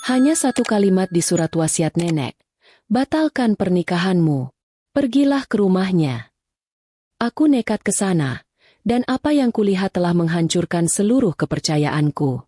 Hanya satu kalimat di surat wasiat nenek. Batalkan pernikahanmu. Pergilah ke rumahnya. Aku nekat ke sana, dan apa yang kulihat telah menghancurkan seluruh kepercayaanku.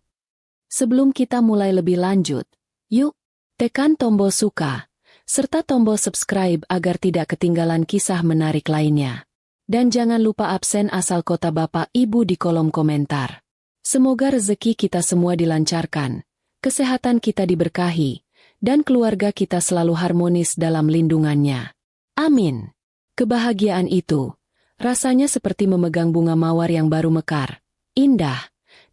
Sebelum kita mulai lebih lanjut, yuk, tekan tombol suka, serta tombol subscribe agar tidak ketinggalan kisah menarik lainnya. Dan jangan lupa absen asal kota Bapak Ibu di kolom komentar. Semoga rezeki kita semua dilancarkan, kesehatan kita diberkahi, dan keluarga kita selalu harmonis dalam lindungannya. Amin. Kebahagiaan itu, rasanya seperti memegang bunga mawar yang baru mekar. Indah,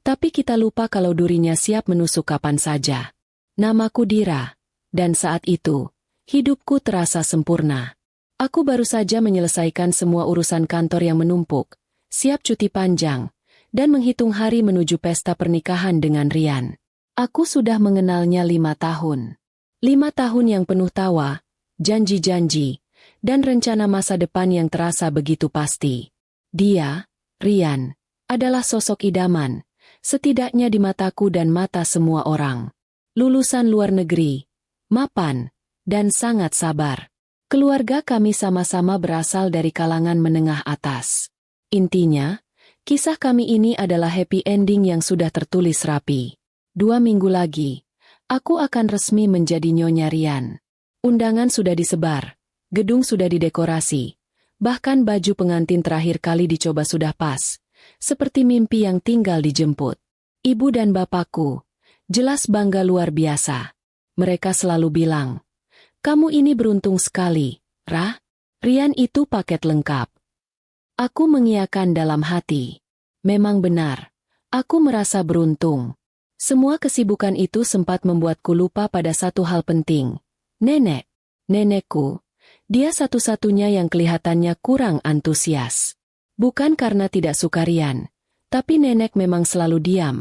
tapi kita lupa kalau durinya siap menusuk kapan saja. Namaku Dira, dan saat itu, hidupku terasa sempurna. Aku baru saja menyelesaikan semua urusan kantor yang menumpuk, siap cuti panjang, dan menghitung hari menuju pesta pernikahan dengan Rian. Aku sudah mengenalnya 5 tahun. 5 tahun yang penuh tawa, janji-janji, dan rencana masa depan yang terasa begitu pasti. Dia, Rian, adalah sosok idaman, setidaknya di mataku dan mata semua orang. Lulusan luar negeri, mapan, dan sangat sabar. Keluarga kami sama-sama berasal dari kalangan menengah atas. Intinya, kisah kami ini adalah happy ending yang sudah tertulis rapi. 2 minggu lagi, aku akan resmi menjadi Nyonya Rian. Undangan sudah disebar, gedung sudah didekorasi, bahkan baju pengantin terakhir kali dicoba sudah pas, seperti mimpi yang tinggal dijemput. Ibu dan bapakku, jelas bangga luar biasa. Mereka selalu bilang, "Kamu ini beruntung sekali, Rah. Rian itu paket lengkap." Aku mengiyakan dalam hati. Memang benar, aku merasa beruntung. Semua kesibukan itu sempat membuatku lupa pada satu hal penting. Nenek. Nenekku. Dia satu-satunya yang kelihatannya kurang antusias. Bukan karena tidak suka Rian, tapi nenek memang selalu diam,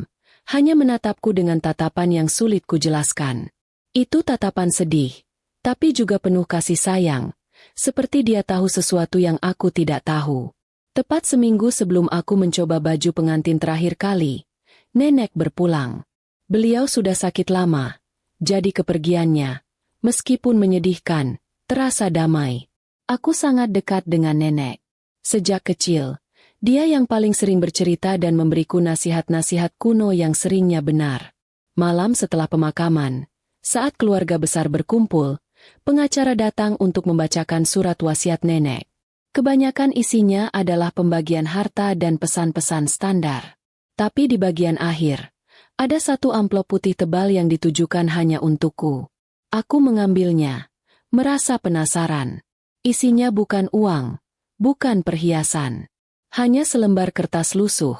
hanya menatapku dengan tatapan yang sulit kujelaskan. Itu tatapan sedih, tapi juga penuh kasih sayang, seperti dia tahu sesuatu yang aku tidak tahu. Tepat seminggu sebelum aku mencoba baju pengantin terakhir kali, nenek berpulang. Beliau sudah sakit lama, jadi kepergiannya, meskipun menyedihkan, terasa damai. Aku sangat dekat dengan nenek. Sejak kecil, dia yang paling sering bercerita dan memberiku nasihat-nasihat kuno yang seringnya benar. Malam setelah pemakaman, saat keluarga besar berkumpul, pengacara datang untuk membacakan surat wasiat nenek. Kebanyakan isinya adalah pembagian harta dan pesan-pesan standar. Tapi di bagian akhir, ada satu amplop putih tebal yang ditujukan hanya untukku. Aku mengambilnya, merasa penasaran. Isinya bukan uang, bukan perhiasan. Hanya selembar kertas lusuh,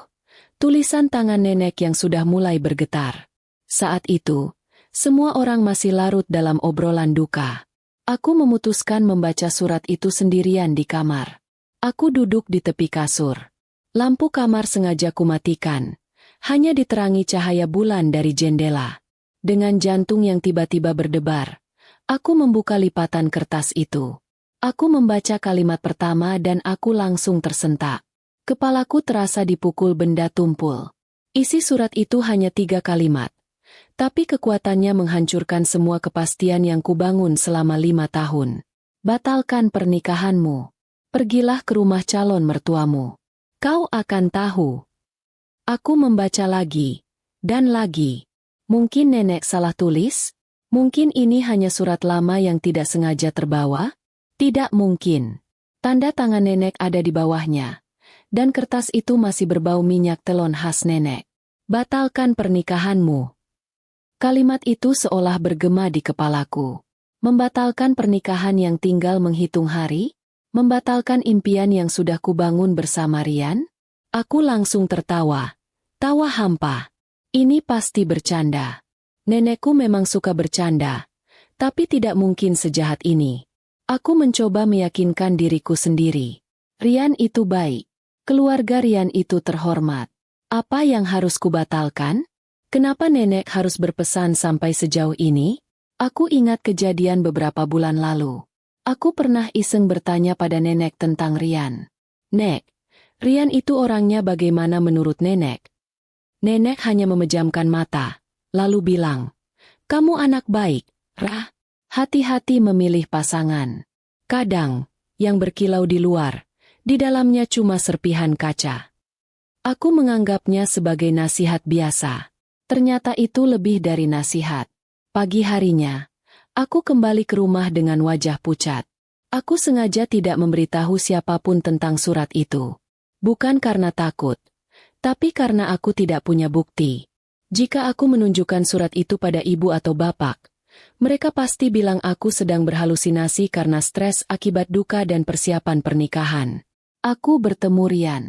tulisan tangan nenek yang sudah mulai bergetar. Saat itu, semua orang masih larut dalam obrolan duka. Aku memutuskan membaca surat itu sendirian di kamar. Aku duduk di tepi kasur. Lampu kamar sengaja kumatikan. Hanya diterangi cahaya bulan dari jendela. Dengan jantung yang tiba-tiba berdebar, aku membuka lipatan kertas itu. Aku membaca kalimat pertama dan aku langsung tersentak. Kepalaku terasa dipukul benda tumpul. Isi surat itu hanya 3 kalimat. Tapi kekuatannya menghancurkan semua kepastian yang kubangun selama 5 tahun. Batalkan pernikahanmu. Pergilah ke rumah calon mertuamu. Kau akan tahu. Aku membaca lagi. Dan lagi. Mungkin nenek salah tulis? Mungkin ini hanya surat lama yang tidak sengaja terbawa? Tidak mungkin. Tanda tangan nenek ada di bawahnya. Dan kertas itu masih berbau minyak telon khas nenek. Batalkan pernikahanmu. Kalimat itu seolah bergema di kepalaku. Membatalkan pernikahan yang tinggal menghitung hari? Membatalkan impian yang sudah kubangun bersama Rian? Aku langsung tertawa. Tawa hampa. Ini pasti bercanda. Nenekku memang suka bercanda. Tapi tidak mungkin sejahat ini. Aku mencoba meyakinkan diriku sendiri. Rian itu baik. Keluarga Rian itu terhormat. Apa yang harus kubatalkan? Kenapa nenek harus berpesan sampai sejauh ini? Aku ingat kejadian beberapa bulan lalu. Aku pernah iseng bertanya pada nenek tentang Rian. Nek, Rian itu orangnya bagaimana menurut nenek? Nenek hanya memejamkan mata, lalu bilang, Kamu anak baik, Rah. Hati-hati memilih pasangan. Kadang, yang berkilau di luar, di dalamnya cuma serpihan kaca. Aku menganggapnya sebagai nasihat biasa. Ternyata itu lebih dari nasihat. Pagi harinya, aku kembali ke rumah dengan wajah pucat. Aku sengaja tidak memberitahu siapapun tentang surat itu. Bukan karena takut, tapi karena aku tidak punya bukti. Jika aku menunjukkan surat itu pada ibu atau bapak, mereka pasti bilang aku sedang berhalusinasi karena stres akibat duka dan persiapan pernikahan. Aku bertemu Rian.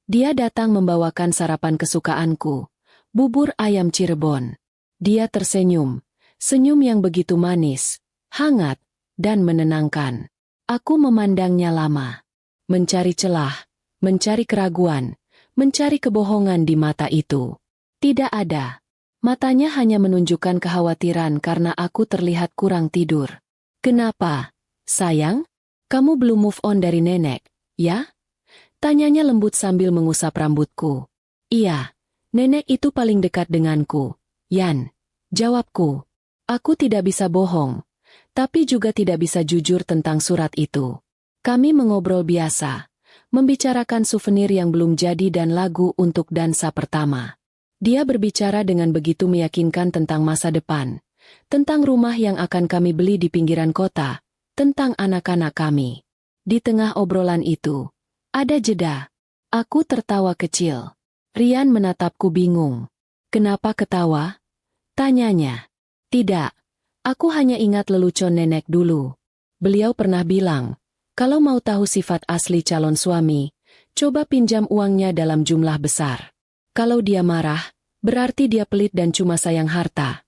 Dia datang membawakan sarapan kesukaanku, bubur ayam Cirebon. Dia tersenyum, senyum yang begitu manis, hangat, dan menenangkan. Aku memandangnya lama, mencari celah, mencari keraguan, mencari kebohongan di mata itu. Tidak ada. Matanya hanya menunjukkan kekhawatiran karena aku terlihat kurang tidur. Kenapa, sayang? Kamu belum move on dari nenek, ya? Tanyanya lembut sambil mengusap rambutku. Iya, nenek itu paling dekat denganku, Yan. Jawabku. Aku tidak bisa bohong, tapi juga tidak bisa jujur tentang surat itu. Kami mengobrol biasa, membicarakan souvenir yang belum jadi dan lagu untuk dansa pertama. Dia berbicara dengan begitu meyakinkan tentang masa depan, tentang rumah yang akan kami beli di pinggiran kota, tentang anak-anak kami. Di tengah obrolan itu, ada jeda. Aku tertawa kecil. Rian menatapku bingung. Kenapa ketawa? Tanyanya. Tidak, aku hanya ingat lelucon nenek dulu. Beliau pernah bilang, kalau mau tahu sifat asli calon suami, coba pinjam uangnya dalam jumlah besar. Kalau dia marah, berarti dia pelit dan cuma sayang harta.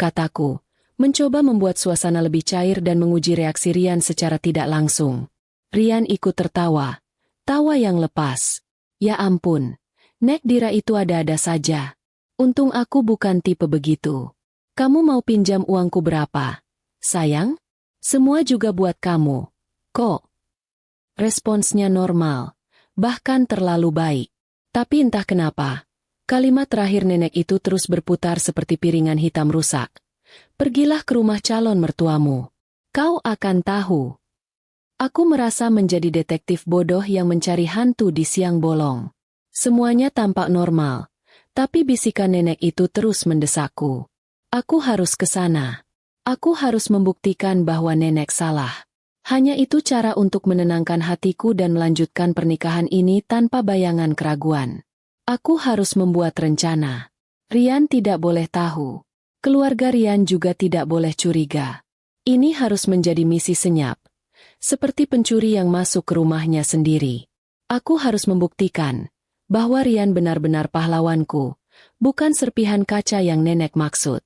Kataku, mencoba membuat suasana lebih cair dan menguji reaksi Rian secara tidak langsung. Rian ikut tertawa. Tawa yang lepas. Ya ampun, Nek Dira itu ada-ada saja. Untung aku bukan tipe begitu. Kamu mau pinjam uangku berapa? Sayang? Semua juga buat kamu. Kok? Responsnya normal, bahkan terlalu baik. Tapi entah kenapa, kalimat terakhir nenek itu terus berputar seperti piringan hitam rusak. Pergilah ke rumah calon mertuamu. Kau akan tahu. Aku merasa menjadi detektif bodoh yang mencari hantu di siang bolong. Semuanya tampak normal, tapi bisikan nenek itu terus mendesakku. Aku harus ke sana. Aku harus membuktikan bahwa nenek salah. Hanya itu cara untuk menenangkan hatiku dan melanjutkan pernikahan ini tanpa bayangan keraguan. Aku harus membuat rencana. Rian tidak boleh tahu. Keluarga Rian juga tidak boleh curiga. Ini harus menjadi misi senyap. Seperti pencuri yang masuk ke rumahnya sendiri. Aku harus membuktikan bahwa Rian benar-benar pahlawanku, bukan serpihan kaca yang nenek maksud.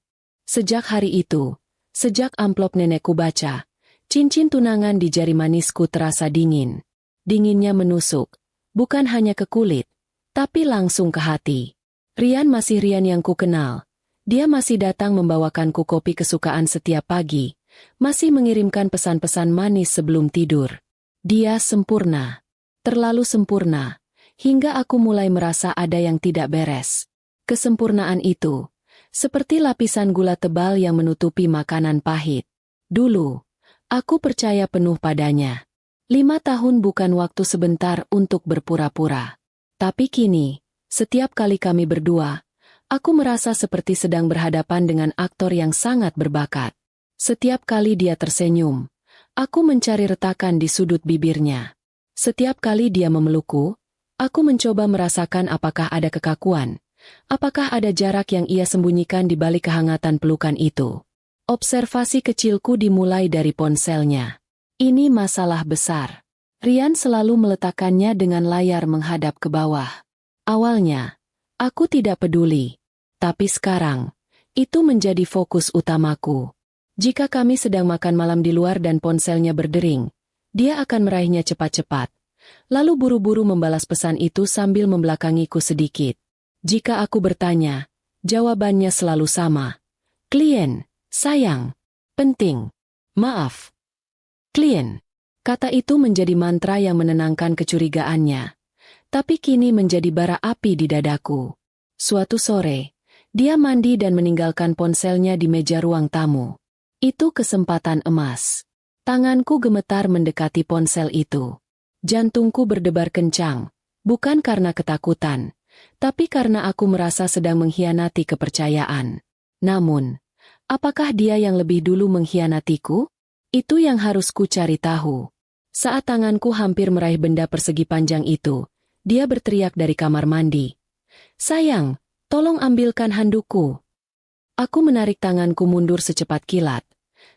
Sejak hari itu, sejak amplop nenekku baca, cincin tunangan di jari manisku terasa dingin. Dinginnya menusuk, bukan hanya ke kulit, tapi langsung ke hati. Rian masih Rian yang ku kenal. Dia masih datang membawakanku kopi kesukaan setiap pagi. Masih mengirimkan pesan-pesan manis sebelum tidur. Dia sempurna. Terlalu sempurna. Hingga aku mulai merasa ada yang tidak beres. Kesempurnaan itu, seperti lapisan gula tebal yang menutupi makanan pahit. Dulu, aku percaya penuh padanya. 5 tahun bukan waktu sebentar untuk berpura-pura. Tapi kini, setiap kali kami berdua, aku merasa seperti sedang berhadapan dengan aktor yang sangat berbakat. Setiap kali dia tersenyum, aku mencari retakan di sudut bibirnya. Setiap kali dia memelukku, aku mencoba merasakan apakah ada kekakuan, apakah ada jarak yang ia sembunyikan di balik kehangatan pelukan itu. Observasi kecilku dimulai dari ponselnya. Ini masalah besar. Rian selalu meletakkannya dengan layar menghadap ke bawah. Awalnya, aku tidak peduli. Tapi sekarang, itu menjadi fokus utamaku. Jika kami sedang makan malam di luar dan ponselnya berdering, dia akan meraihnya cepat-cepat. Lalu buru-buru membalas pesan itu sambil membelakangiku sedikit. Jika aku bertanya, jawabannya selalu sama. Klien, sayang, penting, maaf. Klien. Kata itu menjadi mantra yang menenangkan kecurigaannya. Tapi kini menjadi bara api di dadaku. Suatu sore, Dia mandi dan meninggalkan ponselnya di meja ruang tamu. Itu kesempatan emas. Tanganku gemetar mendekati ponsel itu. Jantungku berdebar kencang, bukan karena ketakutan, tapi karena aku merasa sedang mengkhianati kepercayaan. Namun, apakah dia yang lebih dulu mengkhianatiku? Itu yang harus ku cari tahu. Saat tanganku hampir meraih benda persegi panjang itu, dia berteriak dari kamar mandi. "Sayang, tolong ambilkan handukku." Aku menarik tanganku mundur secepat kilat.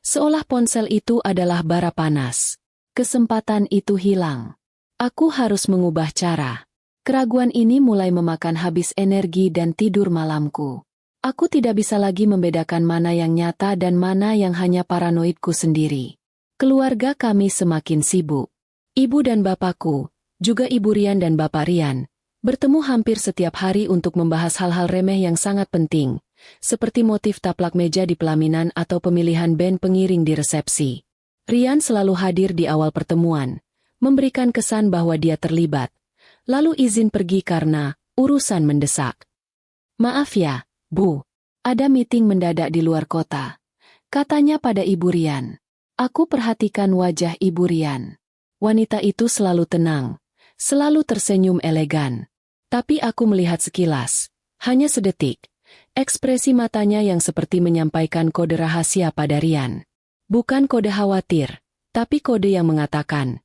Seolah ponsel itu adalah bara panas. Kesempatan itu hilang. Aku harus mengubah cara. Keraguan ini mulai memakan habis energi dan tidur malamku. Aku tidak bisa lagi membedakan mana yang nyata dan mana yang hanya paranoidku sendiri. Keluarga kami semakin sibuk. Ibu dan bapakku, juga Ibu Rian dan Bapak Rian, bertemu hampir setiap hari untuk membahas hal-hal remeh yang sangat penting, seperti motif taplak meja di pelaminan atau pemilihan band pengiring di resepsi. Rian selalu hadir di awal pertemuan, memberikan kesan bahwa dia terlibat, lalu izin pergi karena urusan mendesak. "Maaf ya, Bu, ada meeting mendadak di luar kota," katanya pada Ibu Rian. Aku perhatikan wajah Ibu Rian. Wanita itu selalu tenang, selalu tersenyum elegan. Tapi aku melihat sekilas, hanya sedetik, ekspresi matanya yang seperti menyampaikan kode rahasia pada Rian. Bukan kode khawatir, tapi kode yang mengatakan,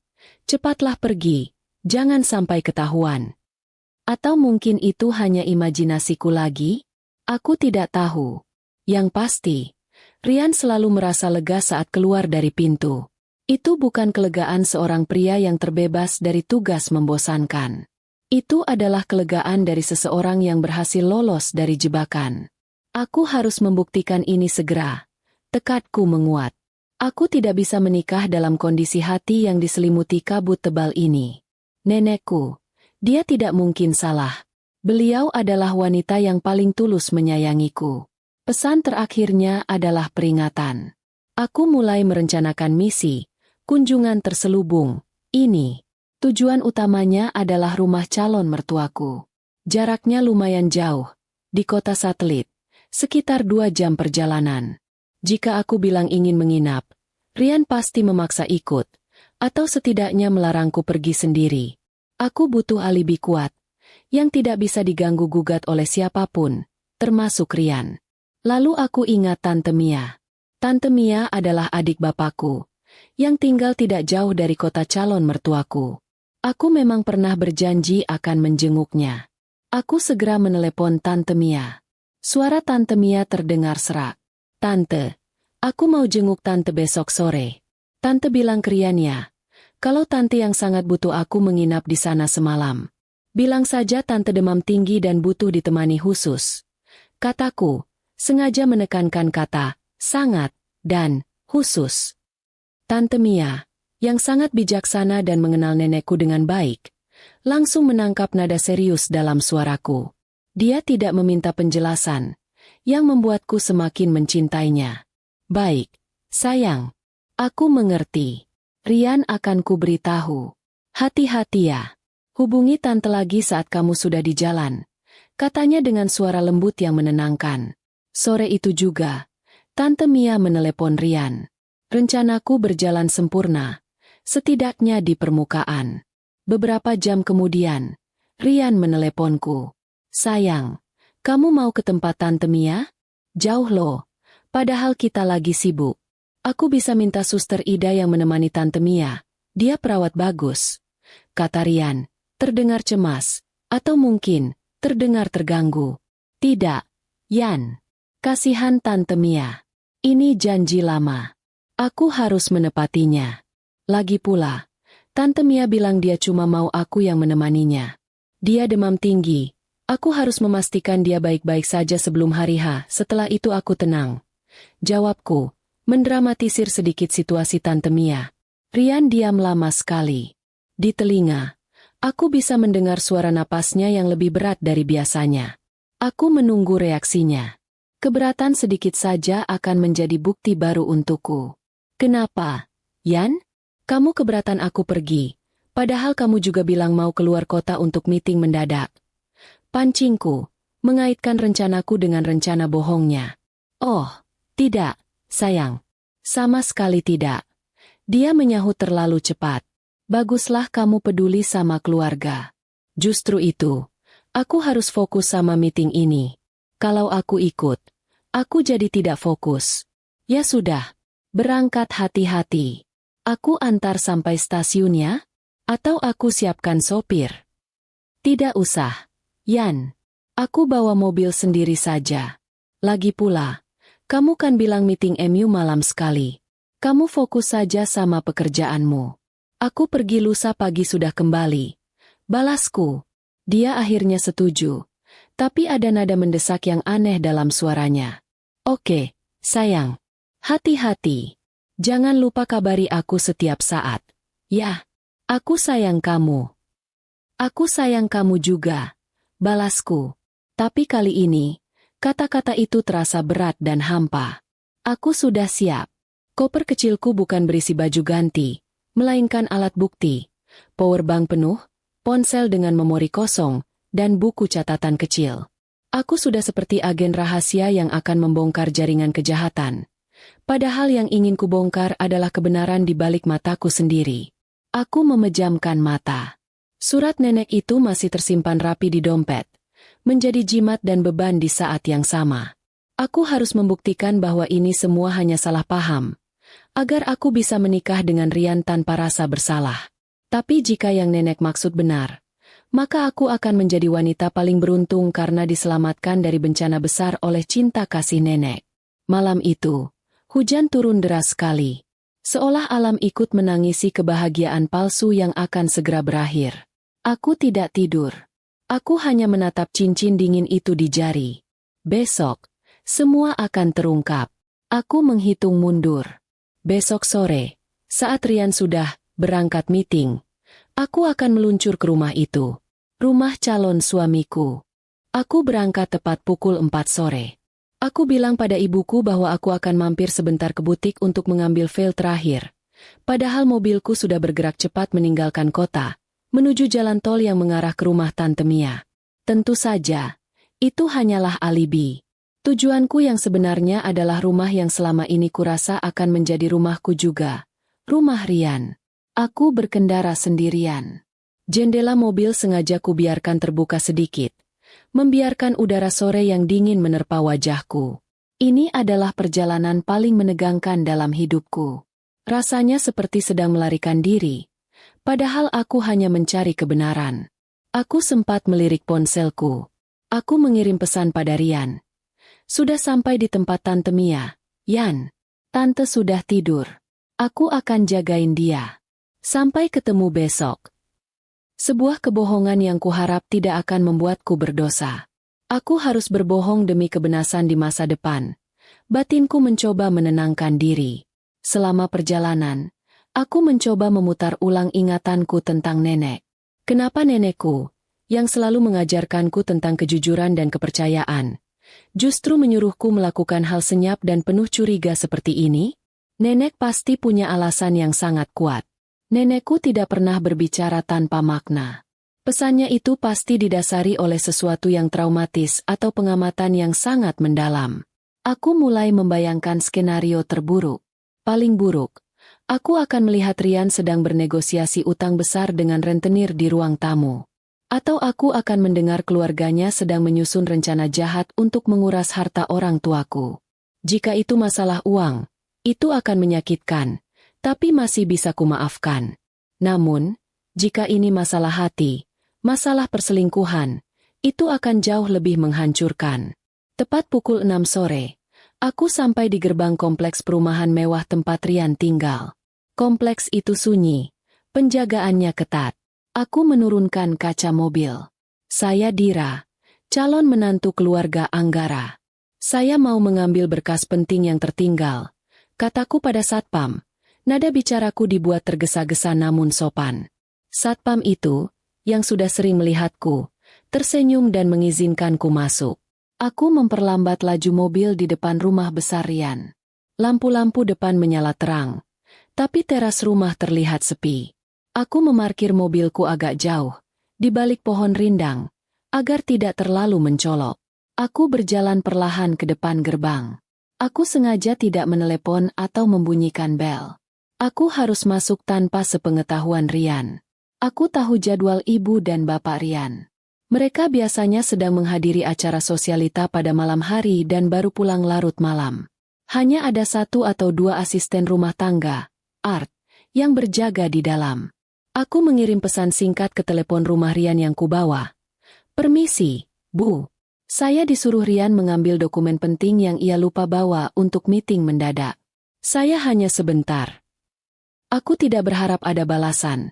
"Cepatlah pergi, jangan sampai ketahuan." Atau mungkin itu hanya imajinasiku lagi? Aku tidak tahu. Yang pasti, Rian selalu merasa lega saat keluar dari pintu. Itu bukan kelegaan seorang pria yang terbebas dari tugas membosankan. Itu adalah kelegaan dari seseorang yang berhasil lolos dari jebakan. Aku harus membuktikan ini segera. Tekadku menguat. Aku tidak bisa menikah dalam kondisi hati yang diselimuti kabut tebal ini. Nenekku, dia tidak mungkin salah. Beliau adalah wanita yang paling tulus menyayangiku. Pesan terakhirnya adalah peringatan. Aku mulai merencanakan misi, kunjungan terselubung, ini. Tujuan utamanya adalah rumah calon mertuaku. Jaraknya lumayan jauh, di kota satelit, sekitar 2 jam perjalanan. Jika aku bilang ingin menginap, Rian pasti memaksa ikut, atau setidaknya melarangku pergi sendiri. Aku butuh alibi kuat, yang tidak bisa diganggu-gugat oleh siapapun, termasuk Rian. Lalu aku ingat Tante Mia. Tante Mia adalah adik bapakku, yang tinggal tidak jauh dari kota calon mertuaku. Aku memang pernah berjanji akan menjenguknya. Aku segera menelepon Tante Mia. Suara Tante Mia terdengar serak. "Tante, aku mau jenguk Tante besok sore." Tante bilang ke Rian ya, kalau Tante yang sangat butuh aku menginap di sana semalam. Bilang saja Tante demam tinggi dan butuh ditemani khusus. Kataku, sengaja menekankan kata, sangat, dan khusus. Tante Mia, yang sangat bijaksana dan mengenal nenekku dengan baik, langsung menangkap nada serius dalam suaraku. Dia tidak meminta penjelasan, yang membuatku semakin mencintainya. "Baik, sayang. Aku mengerti. Rian akan kuberitahu. Hati-hati ya. Hubungi Tante lagi saat kamu sudah di jalan," katanya dengan suara lembut yang menenangkan. Sore itu juga, Tante Mia menelepon Rian. Rencanaku berjalan sempurna. Setidaknya di permukaan. Beberapa jam kemudian, Rian meneleponku. "Sayang, kamu mau ke tempat Tante Mia? Jauh loh, padahal kita lagi sibuk. Aku bisa minta Suster Ida yang menemani Tante Mia, dia perawat bagus," kata Rian, terdengar cemas, atau mungkin terdengar terganggu. "Tidak, Yan. Kasihan Tante Mia. Ini janji lama. Aku harus menepatinya. Lagi pula, Tante Mia bilang dia cuma mau aku yang menemaninya. Dia demam tinggi. Aku harus memastikan dia baik-baik saja sebelum hari H. Setelah itu aku tenang." Jawabku, mendramatisir sedikit situasi Tante Mia. Rian diam lama sekali. Di telinga, aku bisa mendengar suara napasnya yang lebih berat dari biasanya. Aku menunggu reaksinya. Keberatan sedikit saja akan menjadi bukti baru untukku. "Kenapa, Yan? Kamu keberatan aku pergi, padahal kamu juga bilang mau keluar kota untuk meeting mendadak." Pancingku, mengaitkan rencanaku dengan rencana bohongnya. Oh, tidak, sayang. Sama sekali tidak. Dia menyahut terlalu cepat. Baguslah kamu peduli sama keluarga. Justru itu, aku harus fokus sama meeting ini. Kalau aku ikut, aku jadi tidak fokus. Ya sudah, berangkat hati-hati. Aku antar sampai stasiunnya? Atau aku siapkan sopir? Tidak usah, Yan. Aku bawa mobil sendiri saja. Lagi pula, kamu kan bilang meeting MU malam sekali. Kamu fokus saja sama pekerjaanmu. Aku pergi lusa pagi sudah kembali. Balasku. Dia akhirnya setuju. Tapi ada nada mendesak yang aneh dalam suaranya. Oke, sayang. Hati-hati. Jangan lupa kabari aku setiap saat. Ya, aku sayang kamu. Aku sayang kamu juga. Balasku. Tapi kali ini, kata-kata itu terasa berat dan hampa. Aku sudah siap. Koper kecilku bukan berisi baju ganti, melainkan alat bukti, powerbank penuh, ponsel dengan memori kosong, dan buku catatan kecil. Aku sudah seperti agen rahasia yang akan membongkar jaringan kejahatan. Padahal yang ingin kubongkar adalah kebenaran di balik mataku sendiri. Aku memejamkan mata. Surat nenek itu masih tersimpan rapi di dompet, menjadi jimat dan beban di saat yang sama. Aku harus membuktikan bahwa ini semua hanya salah paham, agar aku bisa menikah dengan Rian tanpa rasa bersalah. Tapi jika yang nenek maksud benar, maka aku akan menjadi wanita paling beruntung karena diselamatkan dari bencana besar oleh cinta kasih nenek. Malam itu, hujan turun deras sekali. Seolah alam ikut menangisi kebahagiaan palsu yang akan segera berakhir. Aku tidak tidur. Aku hanya menatap cincin dingin itu di jari. Besok, semua akan terungkap. Aku menghitung mundur. Besok sore, saat Rian sudah berangkat meeting, aku akan meluncur ke rumah itu. Rumah calon suamiku. Aku berangkat tepat pukul 4 sore. Aku bilang pada ibuku bahwa aku akan mampir sebentar ke butik untuk mengambil file terakhir. Padahal mobilku sudah bergerak cepat meninggalkan kota, menuju jalan tol yang mengarah ke rumah Tante Mia. Tentu saja, itu hanyalah alibi. Tujuanku yang sebenarnya adalah rumah yang selama ini kurasa akan menjadi rumahku juga. Rumah Rian. Aku berkendara sendirian. Jendela mobil sengaja kubiarkan terbuka sedikit, membiarkan udara sore yang dingin menerpa wajahku. Ini adalah perjalanan paling menegangkan dalam hidupku. Rasanya seperti sedang melarikan diri, padahal aku hanya mencari kebenaran. Aku sempat melirik ponselku. Aku mengirim pesan pada Rian. Sudah sampai di tempat Tante Mia. Yan, Tante sudah tidur. Aku akan jagain dia. Sampai ketemu besok. Sebuah kebohongan yang kuharap tidak akan membuatku berdosa. Aku harus berbohong demi kebenaran di masa depan. Batinku mencoba menenangkan diri. Selama perjalanan, aku mencoba memutar ulang ingatanku tentang nenek. Kenapa nenekku, yang selalu mengajarkanku tentang kejujuran dan kepercayaan, justru menyuruhku melakukan hal senyap dan penuh curiga seperti ini? Nenek pasti punya alasan yang sangat kuat. Nenekku tidak pernah berbicara tanpa makna. Pesannya itu pasti didasari oleh sesuatu yang traumatis atau pengamatan yang sangat mendalam. Aku mulai membayangkan skenario terburuk. Paling buruk, aku akan melihat Rian sedang bernegosiasi utang besar dengan rentenir di ruang tamu. Atau aku akan mendengar keluarganya sedang menyusun rencana jahat untuk menguras harta orang tuaku. Jika itu masalah uang, itu akan menyakitkan, tapi masih bisa kumaafkan. Namun, jika ini masalah hati, masalah perselingkuhan, itu akan jauh lebih menghancurkan. Tepat pukul 6 sore, aku sampai di gerbang kompleks perumahan mewah tempat Rian tinggal. Kompleks itu sunyi, penjagaannya ketat. Aku menurunkan kaca mobil. Saya Dira, calon menantu keluarga Anggara. Saya mau mengambil berkas penting yang tertinggal, kataku pada satpam. Nada bicaraku dibuat tergesa-gesa namun sopan. Satpam itu, yang sudah sering melihatku, tersenyum dan mengizinkanku masuk. Aku memperlambat laju mobil di depan rumah besar Rian. Lampu-lampu depan menyala terang, tapi teras rumah terlihat sepi. Aku memarkir mobilku agak jauh, di balik pohon rindang, agar tidak terlalu mencolok. Aku berjalan perlahan ke depan gerbang. Aku sengaja tidak menelepon atau membunyikan bel. Aku harus masuk tanpa sepengetahuan Rian. Aku tahu jadwal ibu dan bapak Rian. Mereka biasanya sedang menghadiri acara sosialita pada malam hari dan baru pulang larut malam. Hanya ada 1 atau 2 asisten rumah tangga, Art, yang berjaga di dalam. Aku mengirim pesan singkat ke telepon rumah Rian yang kubawa. "Permisi, Bu. Saya disuruh Rian mengambil dokumen penting yang ia lupa bawa untuk meeting mendadak. Saya hanya sebentar." Aku tidak berharap ada balasan,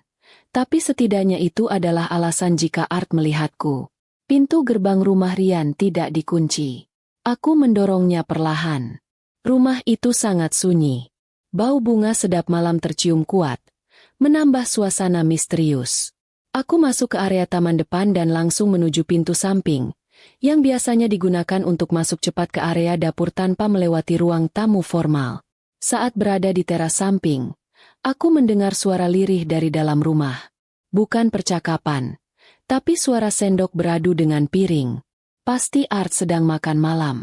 tapi setidaknya itu adalah alasan jika Art melihatku. Pintu gerbang rumah Rian tidak dikunci. Aku mendorongnya perlahan. Rumah itu sangat sunyi. Bau bunga sedap malam tercium kuat, menambah suasana misterius. Aku masuk ke area taman depan dan langsung menuju pintu samping, yang biasanya digunakan untuk masuk cepat ke area dapur tanpa melewati ruang tamu formal. Saat berada di teras samping, aku mendengar suara lirih dari dalam rumah. Bukan percakapan, tapi suara sendok beradu dengan piring. Pasti Art sedang makan malam.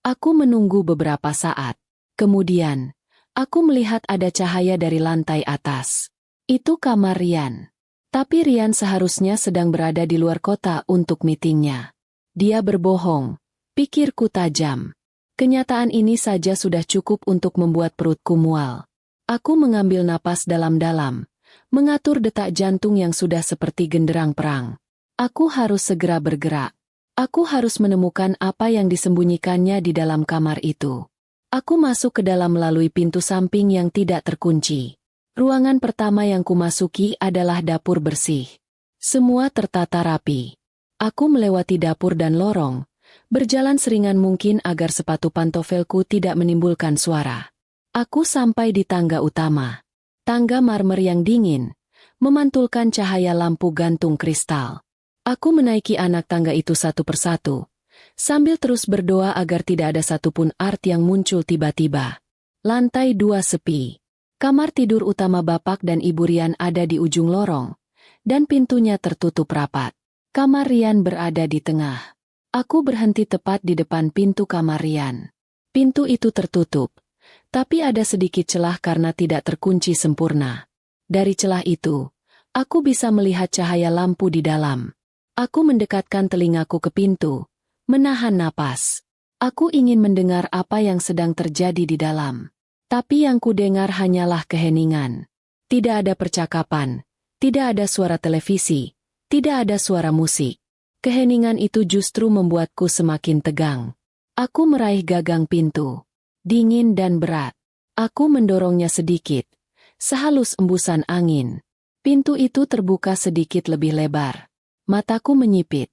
Aku menunggu beberapa saat. Kemudian, aku melihat ada cahaya dari lantai atas. Itu kamar Rian. Tapi Rian seharusnya sedang berada di luar kota untuk meetingnya. Dia berbohong, pikirku tajam. Kenyataan ini saja sudah cukup untuk membuat perutku mual. Aku mengambil napas dalam-dalam, mengatur detak jantung yang sudah seperti genderang perang. Aku harus segera bergerak. Aku harus menemukan apa yang disembunyikannya di dalam kamar itu. Aku masuk ke dalam melalui pintu samping yang tidak terkunci. Ruangan pertama yang kumasuki adalah dapur bersih. Semua tertata rapi. Aku melewati dapur dan lorong, berjalan seringan mungkin agar sepatu pantofelku tidak menimbulkan suara. Aku sampai di tangga utama. Tangga marmer yang dingin, memantulkan cahaya lampu gantung kristal. Aku menaiki anak tangga itu satu persatu, sambil terus berdoa agar tidak ada satupun Art yang muncul tiba-tiba. Lantai 2 sepi. Kamar tidur utama bapak dan ibu Rian ada di ujung lorong, dan pintunya tertutup rapat. Kamar Rian berada di tengah. Aku berhenti tepat di depan pintu kamar Rian. Pintu itu tertutup, tapi ada sedikit celah karena tidak terkunci sempurna. Dari celah itu, aku bisa melihat cahaya lampu di dalam. Aku mendekatkan telingaku ke pintu, menahan napas. Aku ingin mendengar apa yang sedang terjadi di dalam. Tapi yang kudengar hanyalah keheningan. Tidak ada percakapan, tidak ada suara televisi, tidak ada suara musik. Keheningan itu justru membuatku semakin tegang. Aku meraih gagang pintu. Dingin dan berat. Aku mendorongnya sedikit, sehalus embusan angin. Pintu itu terbuka sedikit lebih lebar. Mataku menyipit,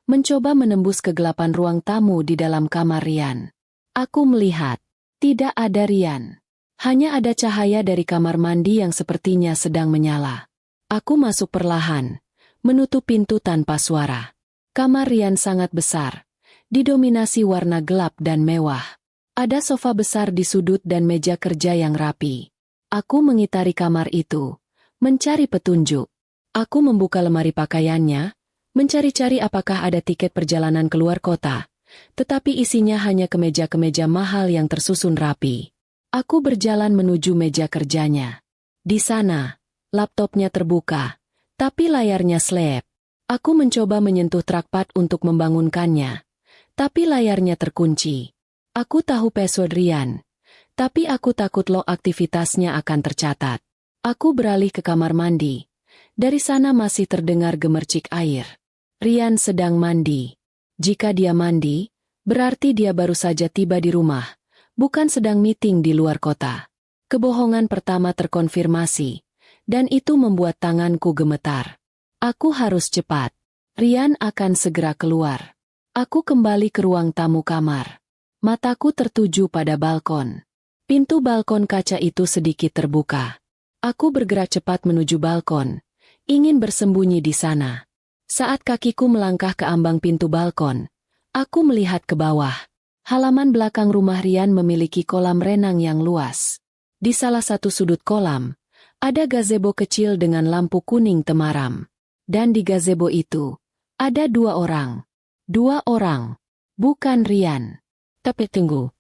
mencoba menembus kegelapan ruang tamu di dalam kamar Rian. Aku melihat, tidak ada Rian. Hanya ada cahaya dari kamar mandi yang sepertinya sedang menyala. Aku masuk perlahan, menutup pintu tanpa suara. Kamar Rian sangat besar, didominasi warna gelap dan mewah. Ada sofa besar di sudut dan meja kerja yang rapi. Aku mengitari kamar itu, mencari petunjuk. Aku membuka lemari pakaiannya, mencari-cari apakah ada tiket perjalanan keluar kota, tetapi isinya hanya kemeja-kemeja mahal yang tersusun rapi. Aku berjalan menuju meja kerjanya. Di sana, laptopnya terbuka, tapi layarnya slep. Aku mencoba menyentuh trackpad untuk membangunkannya, tapi layarnya terkunci. Aku tahu password Rian, tapi aku takut log aktivitasnya akan tercatat. Aku beralih ke kamar mandi. Dari sana masih terdengar gemercik air. Rian sedang mandi. Jika dia mandi, berarti dia baru saja tiba di rumah, bukan sedang meeting di luar kota. Kebohongan pertama terkonfirmasi, dan itu membuat tanganku gemetar. Aku harus cepat. Rian akan segera keluar. Aku kembali ke ruang tamu kamar. Mataku tertuju pada balkon. Pintu balkon kaca itu sedikit terbuka. Aku bergerak cepat menuju balkon, ingin bersembunyi di sana. Saat kakiku melangkah ke ambang pintu balkon, aku melihat ke bawah. Halaman belakang rumah Rian memiliki kolam renang yang luas. Di salah satu sudut kolam, ada gazebo kecil dengan lampu kuning temaram. Dan di gazebo itu, ada 2 orang. 2 orang. Bukan Rian. Tapi tunggu.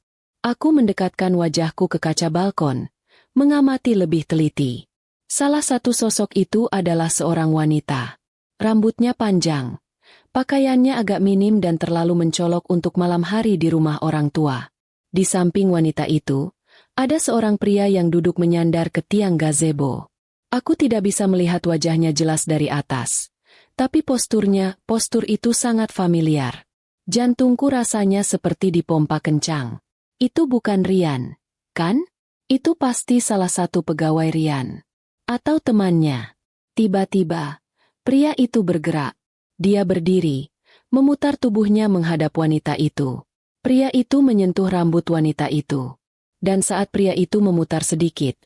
Aku mendekatkan wajahku ke kaca balkon, mengamati lebih teliti. Salah satu sosok itu adalah seorang wanita. Rambutnya panjang. Pakaiannya agak minim dan terlalu mencolok untuk malam hari di rumah orang tua. Di samping wanita itu, ada seorang pria yang duduk menyandar ke tiang gazebo. Aku tidak bisa melihat wajahnya jelas dari atas. Tapi postur itu sangat familiar. Jantungku rasanya seperti dipompa kencang. Itu bukan Rian, kan? Itu pasti salah satu pegawai Rian. Atau temannya. Tiba-tiba, pria itu bergerak. Dia berdiri, memutar tubuhnya menghadap wanita itu. Pria itu menyentuh rambut wanita itu. Dan saat pria itu memutar sedikit,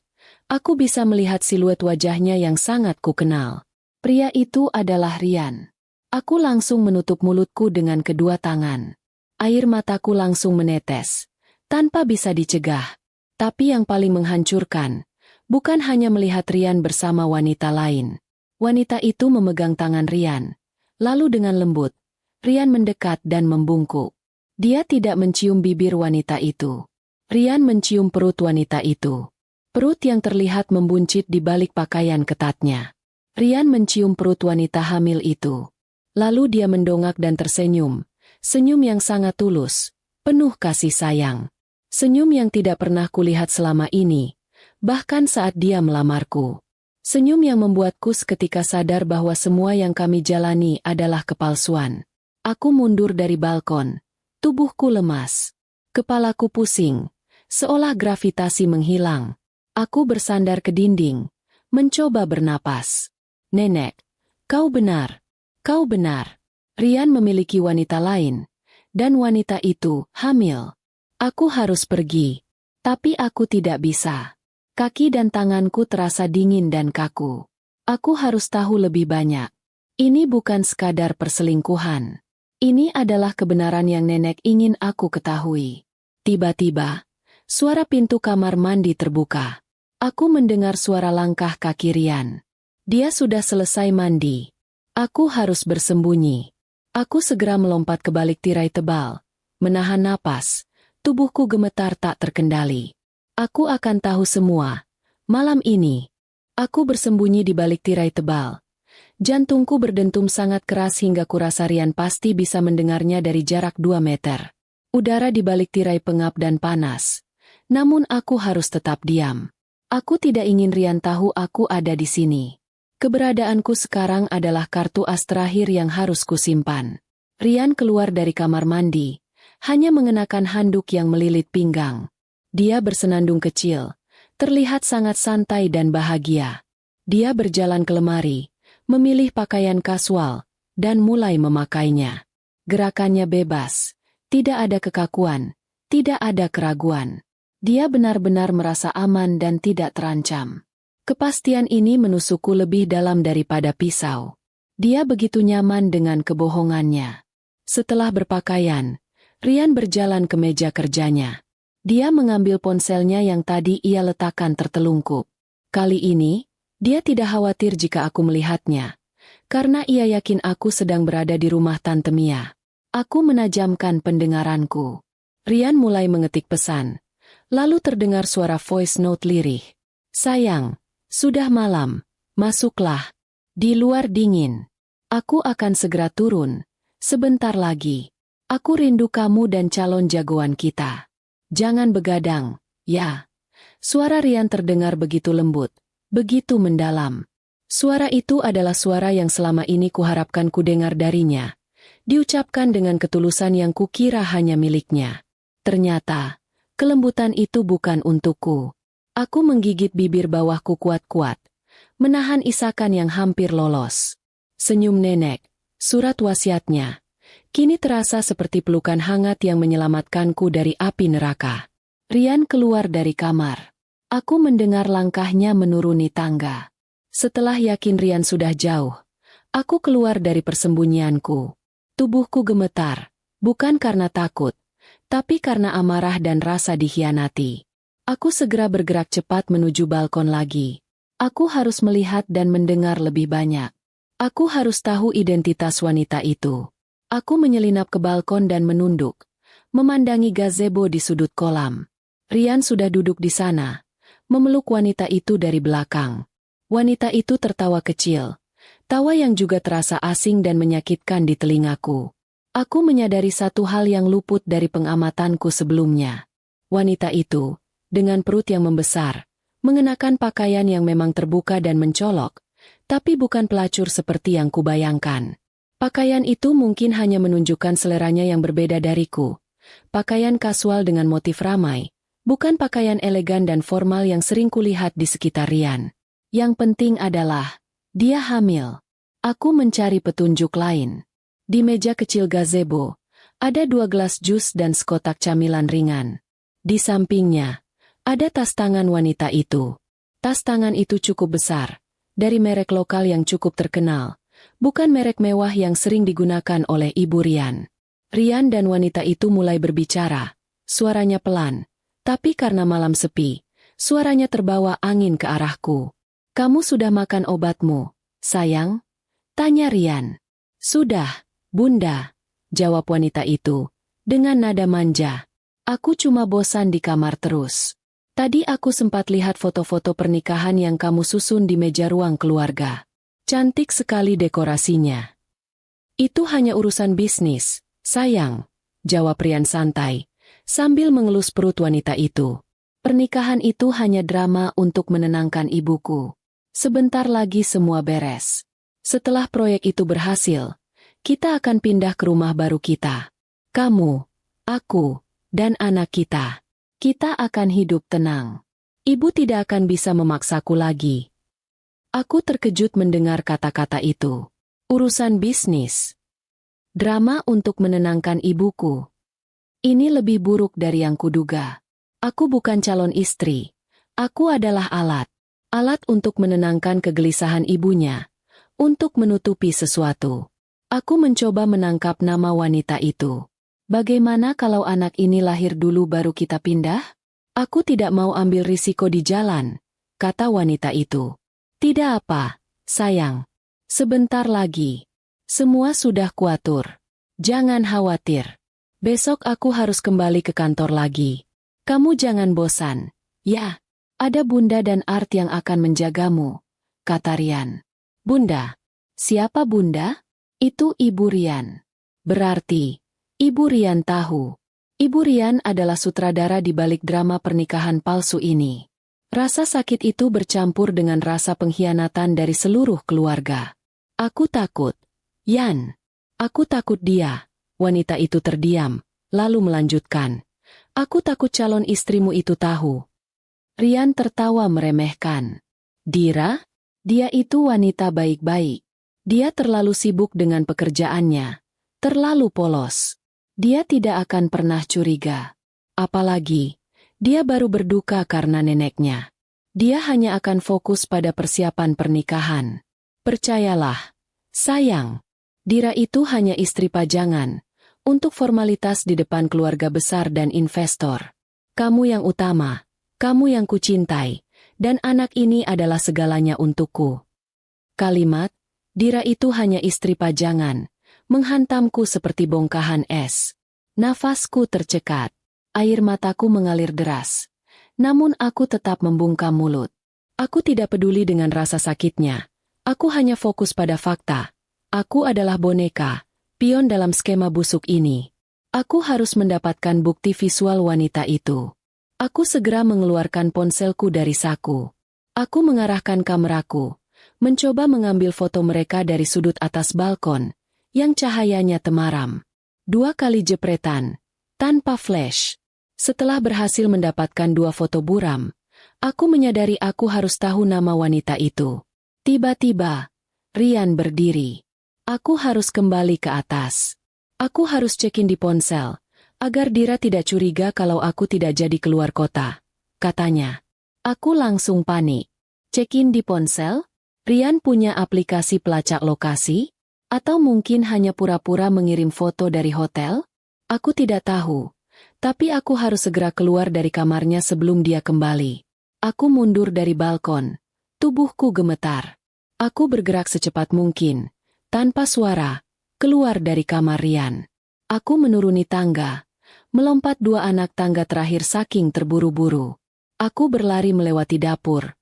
aku bisa melihat siluet wajahnya yang sangat kukenal. Pria itu adalah Rian. Aku langsung menutup mulutku dengan kedua tangan. Air mataku langsung menetes, tanpa bisa dicegah. Tapi yang paling menghancurkan, bukan hanya melihat Rian bersama wanita lain. Wanita itu memegang tangan Rian. Lalu dengan lembut, Rian mendekat dan membungkuk. Dia tidak mencium bibir wanita itu. Rian mencium perut wanita itu. Perut yang terlihat membuncit di balik pakaian ketatnya. Rian mencium perut wanita hamil itu. Lalu dia mendongak dan tersenyum. Senyum yang sangat tulus, penuh kasih sayang. Senyum yang tidak pernah kulihat selama ini, bahkan saat dia melamarku. Senyum yang membuatku seketika sadar bahwa semua yang kami jalani adalah kepalsuan. Aku mundur dari balkon. Tubuhku lemas. Kepalaku pusing. Seolah gravitasi menghilang. Aku bersandar ke dinding. Mencoba bernapas. Nenek, kau benar. Kau benar. Rian memiliki wanita lain. Dan wanita itu hamil. Aku harus pergi. Tapi aku tidak bisa. Kaki dan tanganku terasa dingin dan kaku. Aku harus tahu lebih banyak. Ini bukan sekadar perselingkuhan. Ini adalah kebenaran yang nenek ingin aku ketahui. Tiba-tiba, suara pintu kamar mandi terbuka. Aku mendengar suara langkah kaki Rian. Dia sudah selesai mandi. Aku harus bersembunyi. Aku segera melompat ke balik tirai tebal. Menahan napas, tubuhku gemetar tak terkendali. Aku akan tahu semua. Malam ini, aku bersembunyi di balik tirai tebal. Jantungku berdentum sangat keras hingga kurasa Rian pasti bisa mendengarnya dari jarak 2 meter. Udara di balik tirai pengap dan panas. Namun aku harus tetap diam. Aku tidak ingin Rian tahu aku ada di sini. Keberadaanku sekarang adalah kartu as terakhir yang harus kusimpan. Rian keluar dari kamar mandi, hanya mengenakan handuk yang melilit pinggang. Dia bersenandung kecil, terlihat sangat santai dan bahagia. Dia berjalan ke lemari, memilih pakaian kasual, dan mulai memakainya. Gerakannya bebas, tidak ada kekakuan, tidak ada keraguan. Dia benar-benar merasa aman dan tidak terancam. Kepastian ini menusukku lebih dalam daripada pisau. Dia begitu nyaman dengan kebohongannya. Setelah berpakaian, Rian berjalan ke meja kerjanya. Dia mengambil ponselnya yang tadi ia letakkan tertelungkup. Kali ini, dia tidak khawatir jika aku melihatnya. Karena ia yakin aku sedang berada di rumah Tante Mia. Aku menajamkan pendengaranku. Rian mulai mengetik pesan. Lalu terdengar suara voice note lirih. Sayang, sudah malam, masuklah. Di luar dingin. Aku akan segera turun. Sebentar lagi. Aku rindu kamu dan calon jagoan kita. Jangan begadang, ya. Suara Rian terdengar begitu lembut, begitu mendalam. Suara itu adalah suara yang selama ini kuharapkan kudengar darinya. Diucapkan dengan ketulusan yang kukira hanya miliknya. Ternyata, kelembutan itu bukan untukku. Aku menggigit bibir bawahku kuat-kuat, menahan isakan yang hampir lolos. Senyum nenek, surat wasiatnya. Kini terasa seperti pelukan hangat yang menyelamatkanku dari api neraka. Rian keluar dari kamar. Aku mendengar langkahnya menuruni tangga. Setelah yakin Rian sudah jauh, aku keluar dari persembunyianku. Tubuhku gemetar, bukan karena takut, tapi karena amarah dan rasa dikhianati. Aku segera bergerak cepat menuju balkon lagi. Aku harus melihat dan mendengar lebih banyak. Aku harus tahu identitas wanita itu. Aku menyelinap ke balkon dan menunduk, memandangi gazebo di sudut kolam. Rian sudah duduk di sana, memeluk wanita itu dari belakang. Wanita itu tertawa kecil, tawa yang juga terasa asing dan menyakitkan di telingaku. Aku menyadari satu hal yang luput dari pengamatanku sebelumnya. Wanita itu, dengan perut yang membesar, mengenakan pakaian yang memang terbuka dan mencolok, tapi bukan pelacur seperti yang kubayangkan. Pakaian itu mungkin hanya menunjukkan seleranya yang berbeda dariku. Pakaian kasual dengan motif ramai, bukan pakaian elegan dan formal yang sering kulihat di sekitar Rian. Yang penting adalah, dia hamil. Aku mencari petunjuk lain. Di meja kecil gazebo, ada 2 gelas jus dan sekotak camilan ringan. Di sampingnya, ada tas tangan wanita itu. Tas tangan itu cukup besar, dari merek lokal yang cukup terkenal, bukan merek mewah yang sering digunakan oleh Ibu Rian. Rian dan wanita itu mulai berbicara, suaranya pelan, tapi karena malam sepi, suaranya terbawa angin ke arahku. "Kamu sudah makan obatmu, sayang?" tanya Rian. "Sudah, Bunda," jawab wanita itu, dengan nada manja. "Aku cuma bosan di kamar terus. Tadi aku sempat lihat foto-foto pernikahan yang kamu susun di meja ruang keluarga. Cantik sekali dekorasinya." "Itu hanya urusan bisnis, sayang," jawab Rian santai, sambil mengelus perut wanita itu. "Pernikahan itu hanya drama untuk menenangkan ibuku. Sebentar lagi semua beres. Setelah proyek itu berhasil, kita akan pindah ke rumah baru kita. Kamu, aku, dan anak kita. Kita akan hidup tenang. Ibu tidak akan bisa memaksaku lagi." Aku terkejut mendengar kata-kata itu. Urusan bisnis. Drama untuk menenangkan ibuku. Ini lebih buruk dari yang kuduga. Aku bukan calon istri. Aku adalah alat. Alat untuk menenangkan kegelisahan ibunya. Untuk menutupi sesuatu. Aku mencoba menangkap nama wanita itu. "Bagaimana kalau anak ini lahir dulu baru kita pindah?" "Aku tidak mau ambil risiko di jalan," kata wanita itu. "Tidak apa, sayang. Sebentar lagi. Semua sudah kuatur. Jangan khawatir. Besok aku harus kembali ke kantor lagi. Kamu jangan bosan, ya. Ada Bunda dan Art yang akan menjagamu," kata Rian. "Bunda? Siapa Bunda?" "Itu Ibu Rian." "Berarti, Ibu Rian tahu." Ibu Rian adalah sutradara di balik drama pernikahan palsu ini. Rasa sakit itu bercampur dengan rasa pengkhianatan dari seluruh keluarga. "Aku takut, Yan. Aku takut dia." Wanita itu terdiam, lalu melanjutkan. "Aku takut calon istrimu itu tahu." Rian tertawa meremehkan. "Dira? Dia itu wanita baik-baik. Dia terlalu sibuk dengan pekerjaannya. Terlalu polos. Dia tidak akan pernah curiga. Apalagi, dia baru berduka karena neneknya. Dia hanya akan fokus pada persiapan pernikahan. Percayalah, sayang. Dira itu hanya istri pajangan, untuk formalitas di depan keluarga besar dan investor. Kamu yang utama. Kamu yang kucintai, dan anak ini adalah segalanya untukku." Kalimat, "Dira itu hanya istri pajangan," menghantamku seperti bongkahan es. Nafasku tercekat, air mataku mengalir deras. Namun aku tetap membungkam mulut. Aku tidak peduli dengan rasa sakitnya. Aku hanya fokus pada fakta. Aku adalah boneka, pion dalam skema busuk ini. Aku harus mendapatkan bukti visual wanita itu. Aku segera mengeluarkan ponselku dari saku. Aku mengarahkan kameraku, mencoba mengambil foto mereka dari sudut atas balkon, yang cahayanya temaram. 2 kali jepretan, tanpa flash. Setelah berhasil mendapatkan 2 foto buram, aku menyadari aku harus tahu nama wanita itu. Tiba-tiba, Rian berdiri. Aku harus kembali ke atas. Aku harus cekin di ponsel, agar Dira tidak curiga kalau aku tidak jadi keluar kota, katanya. Aku langsung panik. Check-in di ponsel? Rian punya aplikasi pelacak lokasi? Atau mungkin hanya pura-pura mengirim foto dari hotel? Aku tidak tahu. Tapi aku harus segera keluar dari kamarnya sebelum dia kembali. Aku mundur dari balkon. Tubuhku gemetar. Aku bergerak secepat mungkin. Tanpa suara, keluar dari kamar Rian. Aku menuruni tangga, melompat 2 anak tangga terakhir saking terburu-buru. Aku berlari melewati dapur,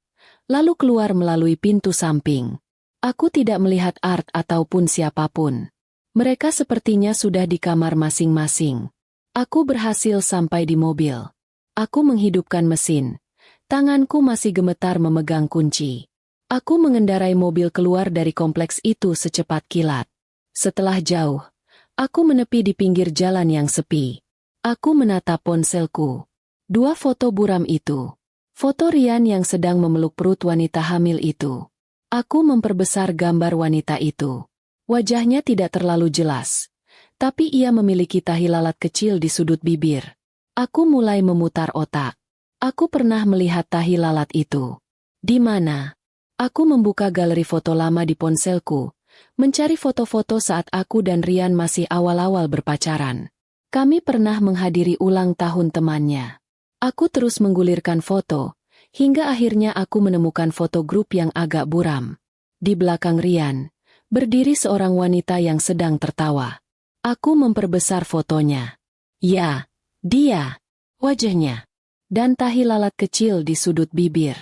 lalu keluar melalui pintu samping. Aku tidak melihat Art ataupun siapapun. Mereka sepertinya sudah di kamar masing-masing. Aku berhasil sampai di mobil. Aku menghidupkan mesin. Tanganku masih gemetar memegang kunci. Aku mengendarai mobil keluar dari kompleks itu secepat kilat. Setelah jauh, aku menepi di pinggir jalan yang sepi. Aku menatap ponselku. 2 foto buram itu. Foto Rian yang sedang memeluk perut wanita hamil itu. Aku memperbesar gambar wanita itu. Wajahnya tidak terlalu jelas, tapi ia memiliki tahi lalat kecil di sudut bibir. Aku mulai memutar otak. Aku pernah melihat tahi lalat itu. Di mana? Aku membuka galeri foto lama di ponselku, mencari foto-foto saat aku dan Rian masih awal-awal berpacaran. Kami pernah menghadiri ulang tahun temannya. Aku terus menggulirkan foto, hingga akhirnya aku menemukan foto grup yang agak buram. Di belakang Rian, berdiri seorang wanita yang sedang tertawa. Aku memperbesar fotonya. Ya, dia. Wajahnya. Dan tahi lalat kecil di sudut bibir.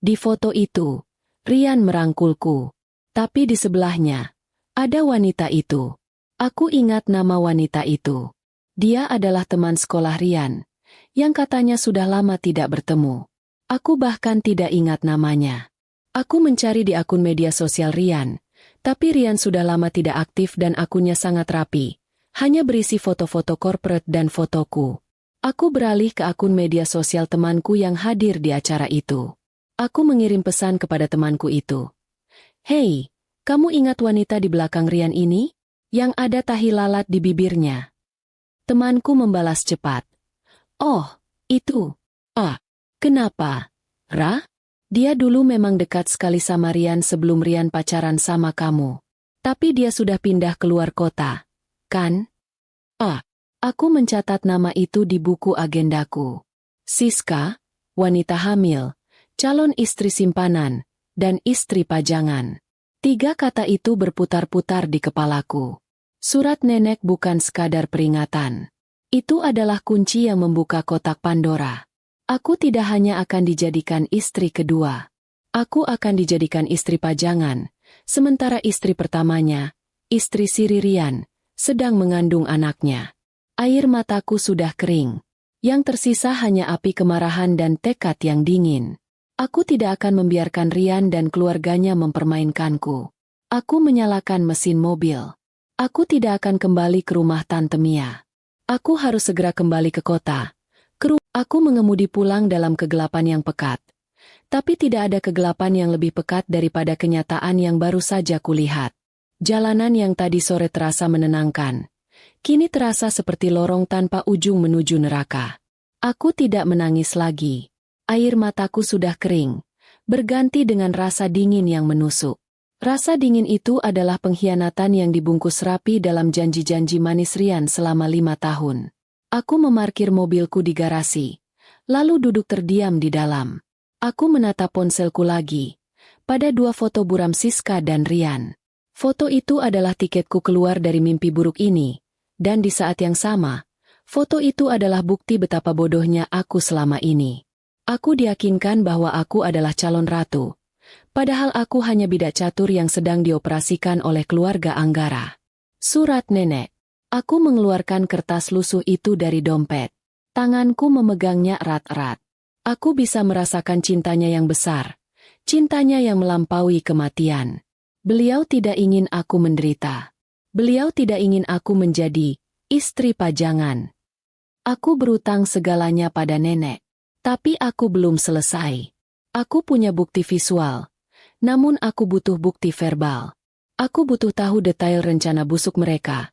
Di foto itu, Rian merangkulku. Tapi di sebelahnya, ada wanita itu. Aku ingat nama wanita itu. Dia adalah teman sekolah Rian, yang katanya sudah lama tidak bertemu. Aku bahkan tidak ingat namanya. Aku mencari di akun media sosial Rian, tapi Rian sudah lama tidak aktif dan akunnya sangat rapi. Hanya berisi foto-foto corporate dan fotoku. Aku beralih ke akun media sosial temanku yang hadir di acara itu. Aku mengirim pesan kepada temanku itu. Hei, kamu ingat wanita di belakang Rian ini? Yang ada tahi lalat di bibirnya. Temanku membalas cepat. Oh, itu. Kenapa? Ra? Dia dulu memang dekat sekali sama Rian sebelum Rian pacaran sama kamu. Tapi dia sudah pindah keluar kota, kan? Aku mencatat nama itu di buku agendaku. Siska, wanita hamil, calon istri simpanan, dan istri pajangan. 3 kata itu berputar-putar di kepalaku. Surat nenek bukan sekadar peringatan. Itu adalah kunci yang membuka kotak Pandora. Aku tidak hanya akan dijadikan istri kedua. Aku akan dijadikan istri pajangan, sementara istri pertamanya, istri Siri Rian, sedang mengandung anaknya. Air mataku sudah kering. Yang tersisa hanya api kemarahan dan tekad yang dingin. Aku tidak akan membiarkan Rian dan keluarganya mempermainkanku. Aku menyalakan mesin mobil. Aku tidak akan kembali ke rumah Tante Mia. Aku harus segera kembali ke kota. Aku mengemudi pulang dalam kegelapan yang pekat. Tapi tidak ada kegelapan yang lebih pekat daripada kenyataan yang baru saja kulihat. Jalanan yang tadi sore terasa menenangkan. Kini terasa seperti lorong tanpa ujung menuju neraka. Aku tidak menangis lagi. Air mataku sudah kering, berganti dengan rasa dingin yang menusuk. Rasa dingin itu adalah pengkhianatan yang dibungkus rapi dalam janji-janji manis Rian selama 5 tahun. Aku memarkir mobilku di garasi, lalu duduk terdiam di dalam. Aku menatap ponselku lagi, pada 2 foto buram Siska dan Rian. Foto itu adalah tiketku keluar dari mimpi buruk ini. Dan di saat yang sama, foto itu adalah bukti betapa bodohnya aku selama ini. Aku diyakinkan bahwa aku adalah calon ratu, padahal aku hanya bidak catur yang sedang dioperasikan oleh keluarga Anggara. Surat nenek. Aku mengeluarkan kertas lusuh itu dari dompet. Tanganku memegangnya erat-erat. Aku bisa merasakan cintanya yang besar, cintanya yang melampaui kematian. Beliau tidak ingin aku menderita. Beliau tidak ingin aku menjadi istri pajangan. Aku berutang segalanya pada nenek. Tapi aku belum selesai. Aku punya bukti visual. Namun aku butuh bukti verbal. Aku butuh tahu detail rencana busuk mereka.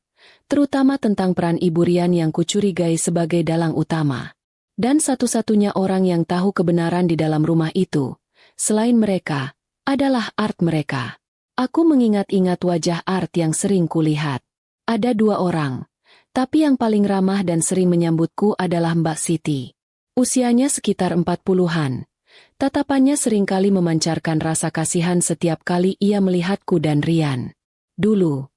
Terutama tentang peran Ibu Rian yang kucurigai sebagai dalang utama. Dan satu-satunya orang yang tahu kebenaran di dalam rumah itu, selain mereka, adalah Art mereka. Aku mengingat-ingat wajah Art yang sering kulihat. Ada 2 orang, tapi yang paling ramah dan sering menyambutku adalah Mbak Siti. Usianya sekitar 40-an. Tatapannya seringkali memancarkan rasa kasihan setiap kali ia melihatku dan Rian. Dulu,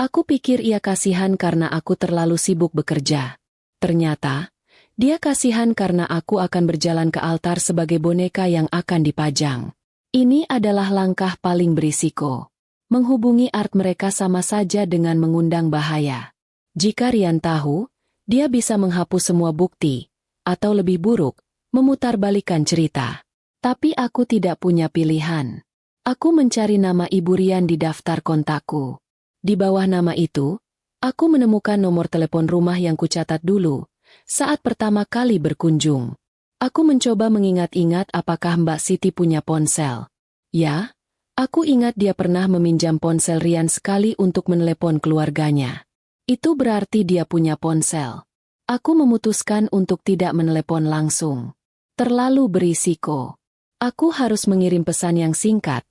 Aku pikir ia kasihan karena aku terlalu sibuk bekerja. Ternyata, dia kasihan karena aku akan berjalan ke altar sebagai boneka yang akan dipajang. Ini adalah langkah paling berisiko. Menghubungi art mereka sama saja dengan mengundang bahaya. Jika Rian tahu, dia bisa menghapus semua bukti, atau lebih buruk, memutarbalikkan cerita. Tapi aku tidak punya pilihan. Aku mencari nama Ibu Rian di daftar kontakku. Di bawah nama itu, aku menemukan nomor telepon rumah yang kucatat dulu, saat pertama kali berkunjung. Aku mencoba mengingat-ingat apakah Mbak Siti punya ponsel. Ya, aku ingat dia pernah meminjam ponsel Rian sekali untuk menelepon keluarganya. Itu berarti dia punya ponsel. Aku memutuskan untuk tidak menelepon langsung. Terlalu berisiko. Aku harus mengirim pesan yang singkat,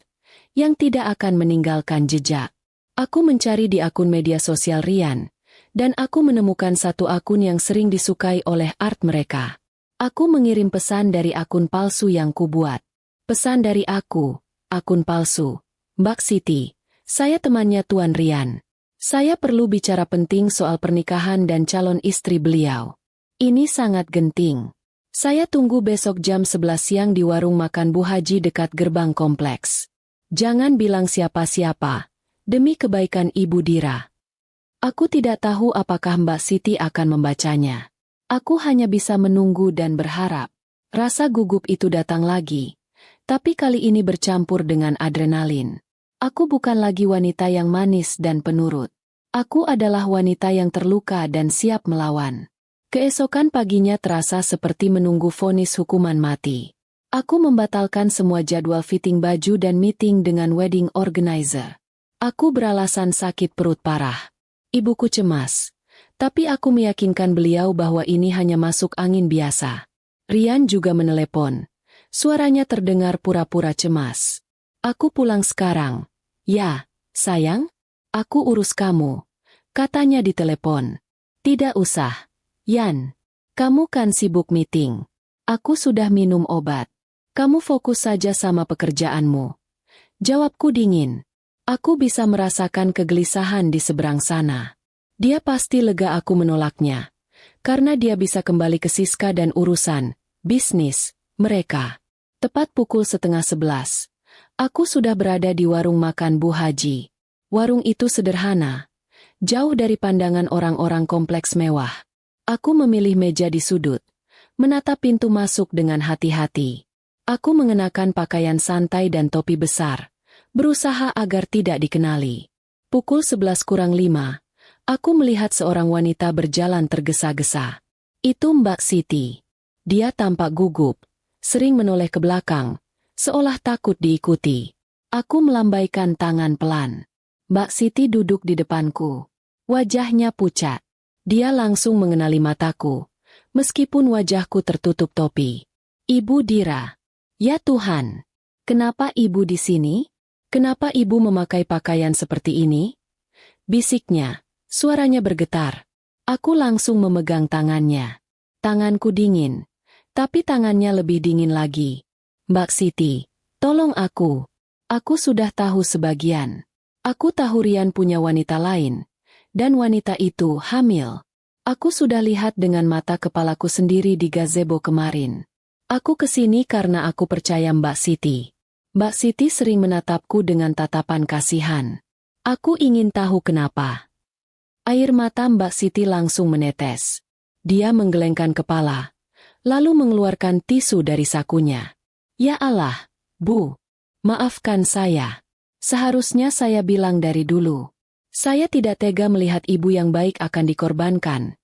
yang tidak akan meninggalkan jejak. Aku mencari di akun media sosial Rian, dan aku menemukan satu akun yang sering disukai oleh art mereka. Aku mengirim pesan dari akun palsu yang kubuat. Pesan dari aku, akun palsu. Mbak Siti, saya temannya Tuan Rian. Saya perlu bicara penting soal pernikahan dan calon istri beliau. Ini sangat genting. Saya tunggu besok jam 11 siang di warung makan Bu Haji dekat gerbang kompleks. Jangan bilang siapa-siapa. Demi kebaikan Ibu Dira. Aku tidak tahu apakah Mbak Siti akan membacanya. Aku hanya bisa menunggu dan berharap. Rasa gugup itu datang lagi. Tapi kali ini bercampur dengan adrenalin. Aku bukan lagi wanita yang manis dan penurut. Aku adalah wanita yang terluka dan siap melawan. Keesokan paginya terasa seperti menunggu vonis hukuman mati. Aku membatalkan semua jadwal fitting baju dan meeting dengan wedding organizer. Aku beralasan sakit perut parah. Ibuku cemas. Tapi aku meyakinkan beliau bahwa ini hanya masuk angin biasa. Rian juga menelepon. Suaranya terdengar pura-pura cemas. Aku pulang sekarang. Ya, sayang. Aku urus kamu. Katanya di telepon. Tidak usah. Yan. Kamu kan sibuk meeting. Aku sudah minum obat. Kamu fokus saja sama pekerjaanmu. Jawabku dingin. Aku bisa merasakan kegelisahan di seberang sana. Dia pasti lega aku menolaknya. Karena dia bisa kembali ke Siska dan urusan, bisnis, mereka. Tepat pukul 10:30. Aku sudah berada di warung makan Bu Haji. Warung itu sederhana. Jauh dari pandangan orang-orang kompleks mewah. Aku memilih meja di sudut. Menatap pintu masuk dengan hati-hati. Aku mengenakan pakaian santai dan topi besar. Berusaha agar tidak dikenali. Pukul 11:05, aku melihat seorang wanita berjalan tergesa-gesa. Itu Mbak Siti. Dia tampak gugup, sering menoleh ke belakang, seolah takut diikuti. Aku melambaikan tangan pelan. Mbak Siti duduk di depanku. Wajahnya pucat. Dia langsung mengenali mataku, meskipun wajahku tertutup topi. Ibu Dira. Ya Tuhan. Kenapa ibu di sini? Kenapa ibu memakai pakaian seperti ini? Bisiknya, suaranya bergetar. Aku langsung memegang tangannya. Tanganku dingin, tapi tangannya lebih dingin lagi. Mbak Siti, tolong aku. Aku sudah tahu sebagian. Aku tahu Rian punya wanita lain, dan wanita itu hamil. Aku sudah lihat dengan mata kepalaku sendiri di gazebo kemarin. Aku kesini karena aku percaya Mbak Siti. Mbak Siti sering menatapku dengan tatapan kasihan. Aku ingin tahu kenapa. Air mata Mbak Siti langsung menetes. Dia menggelengkan kepala, lalu mengeluarkan tisu dari sakunya. Ya Allah, Bu. Maafkan saya. Seharusnya saya bilang dari dulu. Saya tidak tega melihat ibu yang baik akan dikorbankan.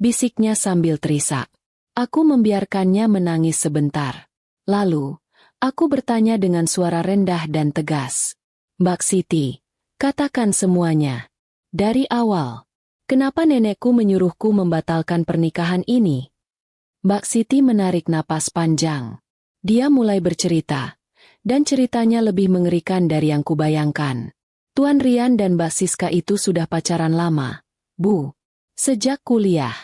Bisiknya sambil terisak. Aku membiarkannya menangis sebentar. Lalu, aku bertanya dengan suara rendah dan tegas. Mbak Siti, katakan semuanya. Dari awal, kenapa nenekku menyuruhku membatalkan pernikahan ini? Mbak Siti menarik napas panjang. Dia mulai bercerita, dan ceritanya lebih mengerikan dari yang kubayangkan. Tuan Rian dan Mbak Siska itu sudah pacaran lama, Bu. Sejak kuliah.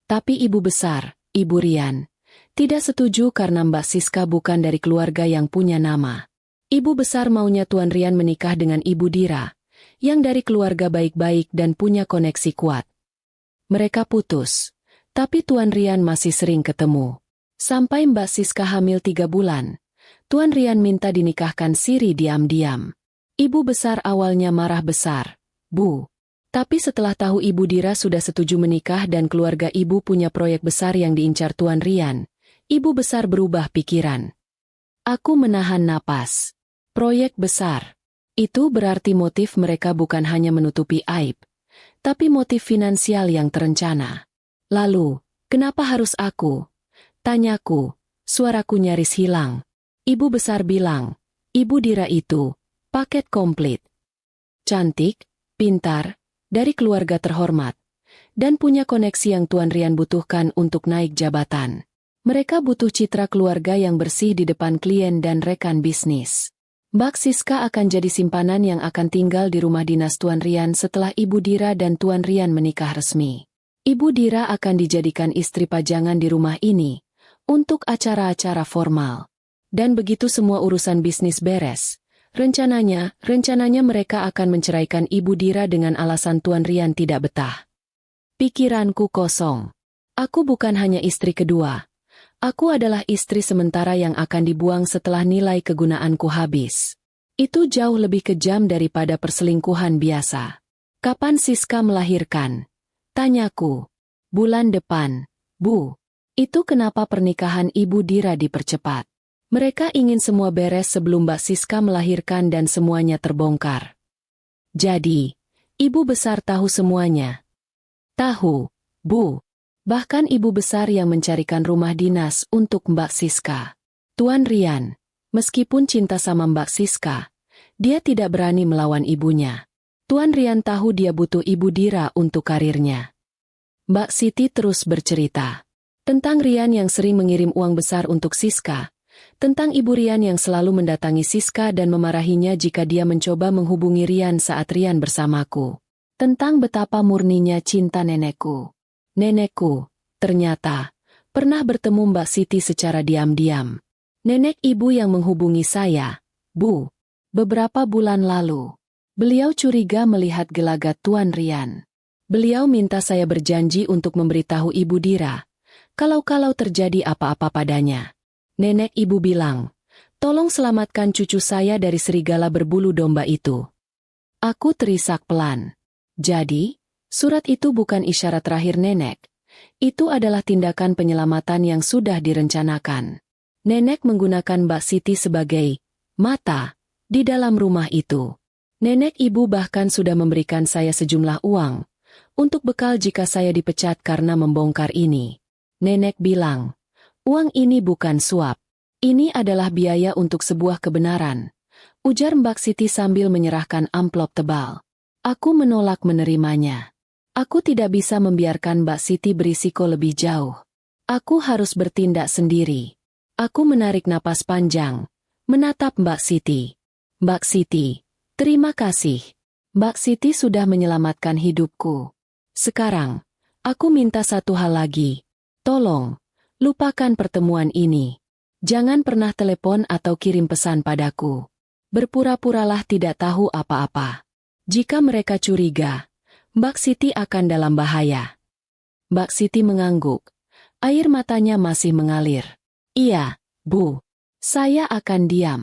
Tapi ibu besar, Ibu Rian, tidak setuju karena Mbak Siska bukan dari keluarga yang punya nama. Ibu besar maunya Tuan Rian menikah dengan Ibu Dira, yang dari keluarga baik-baik dan punya koneksi kuat. Mereka putus, tapi Tuan Rian masih sering ketemu. Sampai Mbak Siska hamil 3 bulan, Tuan Rian minta dinikahkan siri diam-diam. Ibu besar awalnya marah besar, Bu. Tapi setelah tahu Ibu Dira sudah setuju menikah dan keluarga ibu punya proyek besar yang diincar Tuan Rian, ibu besar berubah pikiran. Aku menahan napas. Proyek besar. Itu berarti motif mereka bukan hanya menutupi aib, tapi motif finansial yang terencana. Lalu, kenapa harus aku? Tanyaku, suaraku nyaris hilang. Ibu besar bilang, Ibu Dira itu, paket komplit. Cantik, pintar, dari keluarga terhormat, dan punya koneksi yang Tuan Rian butuhkan untuk naik jabatan. Mereka butuh citra keluarga yang bersih di depan klien dan rekan bisnis. Mbak Siska akan jadi simpanan yang akan tinggal di rumah dinas Tuan Rian setelah Ibu Dira dan Tuan Rian menikah resmi. Ibu Dira akan dijadikan istri pajangan di rumah ini, untuk acara-acara formal. Dan begitu semua urusan bisnis beres, rencananya mereka akan menceraikan Ibu Dira dengan alasan Tuan Rian tidak betah. Pikiranku kosong. Aku bukan hanya istri kedua. Aku adalah istri sementara yang akan dibuang setelah nilai kegunaanku habis. Itu jauh lebih kejam daripada perselingkuhan biasa. Kapan Siska melahirkan? Tanyaku. Bulan depan, Bu. Itu kenapa pernikahan Ibu Dira dipercepat. Mereka ingin semua beres sebelum Mbak Siska melahirkan dan semuanya terbongkar. Jadi, Ibu besar tahu semuanya. Tahu, Bu. Bahkan Ibu besar yang mencarikan rumah dinas untuk Mbak Siska. Tuan Rian, meskipun cinta sama Mbak Siska, dia tidak berani melawan ibunya. Tuan Rian tahu dia butuh Ibu Dira untuk karirnya. Mbak Siti terus bercerita. Tentang Rian yang sering mengirim uang besar untuk Siska. Tentang Ibu Rian yang selalu mendatangi Siska dan memarahinya jika dia mencoba menghubungi Rian saat Rian bersamaku. Tentang betapa murninya cinta nenekku. Nenekku, ternyata, pernah bertemu Mbak Siti secara diam-diam. Nenek ibu yang menghubungi saya, Bu. Beberapa bulan lalu. Beliau curiga melihat gelagat Tuan Rian. Beliau minta saya berjanji untuk memberitahu Ibu Dira. Kalau terjadi apa-apa padanya. Nenek ibu bilang, tolong selamatkan cucu saya dari serigala berbulu domba itu. Aku terisak pelan. Jadi, surat itu bukan isyarat terakhir nenek. Itu adalah tindakan penyelamatan yang sudah direncanakan. Nenek menggunakan Mbak Siti sebagai mata di dalam rumah itu. Nenek ibu bahkan sudah memberikan saya sejumlah uang untuk bekal jika saya dipecat karena membongkar ini. Nenek bilang, uang ini bukan suap. Ini adalah biaya untuk sebuah kebenaran. Ujar Mbak Siti sambil menyerahkan amplop tebal. Aku menolak menerimanya. Aku tidak bisa membiarkan Mbak Siti berisiko lebih jauh. Aku harus bertindak sendiri. Aku menarik napas panjang, menatap Mbak Siti. Mbak Siti, terima kasih. Mbak Siti sudah menyelamatkan hidupku. Sekarang, aku minta satu hal lagi. Tolong, lupakan pertemuan ini. Jangan pernah telepon atau kirim pesan padaku. Berpura-puralah tidak tahu apa-apa. Jika mereka curiga, Mbak Siti akan dalam bahaya. Mbak Siti mengangguk. Air matanya masih mengalir. Iya, Bu. Saya akan diam.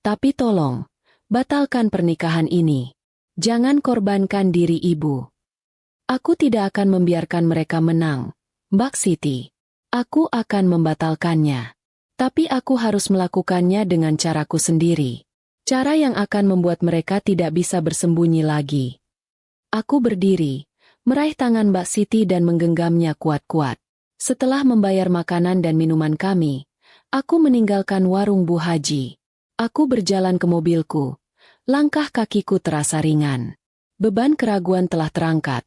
Tapi tolong, batalkan pernikahan ini. Jangan korbankan diri Ibu. Aku tidak akan membiarkan mereka menang, Mbak Siti. Aku akan membatalkannya. Tapi aku harus melakukannya dengan caraku sendiri. Cara yang akan membuat mereka tidak bisa bersembunyi lagi. Aku berdiri, meraih tangan Mbak Siti dan menggenggamnya kuat-kuat. Setelah membayar makanan dan minuman kami, aku meninggalkan warung Bu Haji. Aku berjalan ke mobilku. Langkah kakiku terasa ringan. Beban keraguan telah terangkat,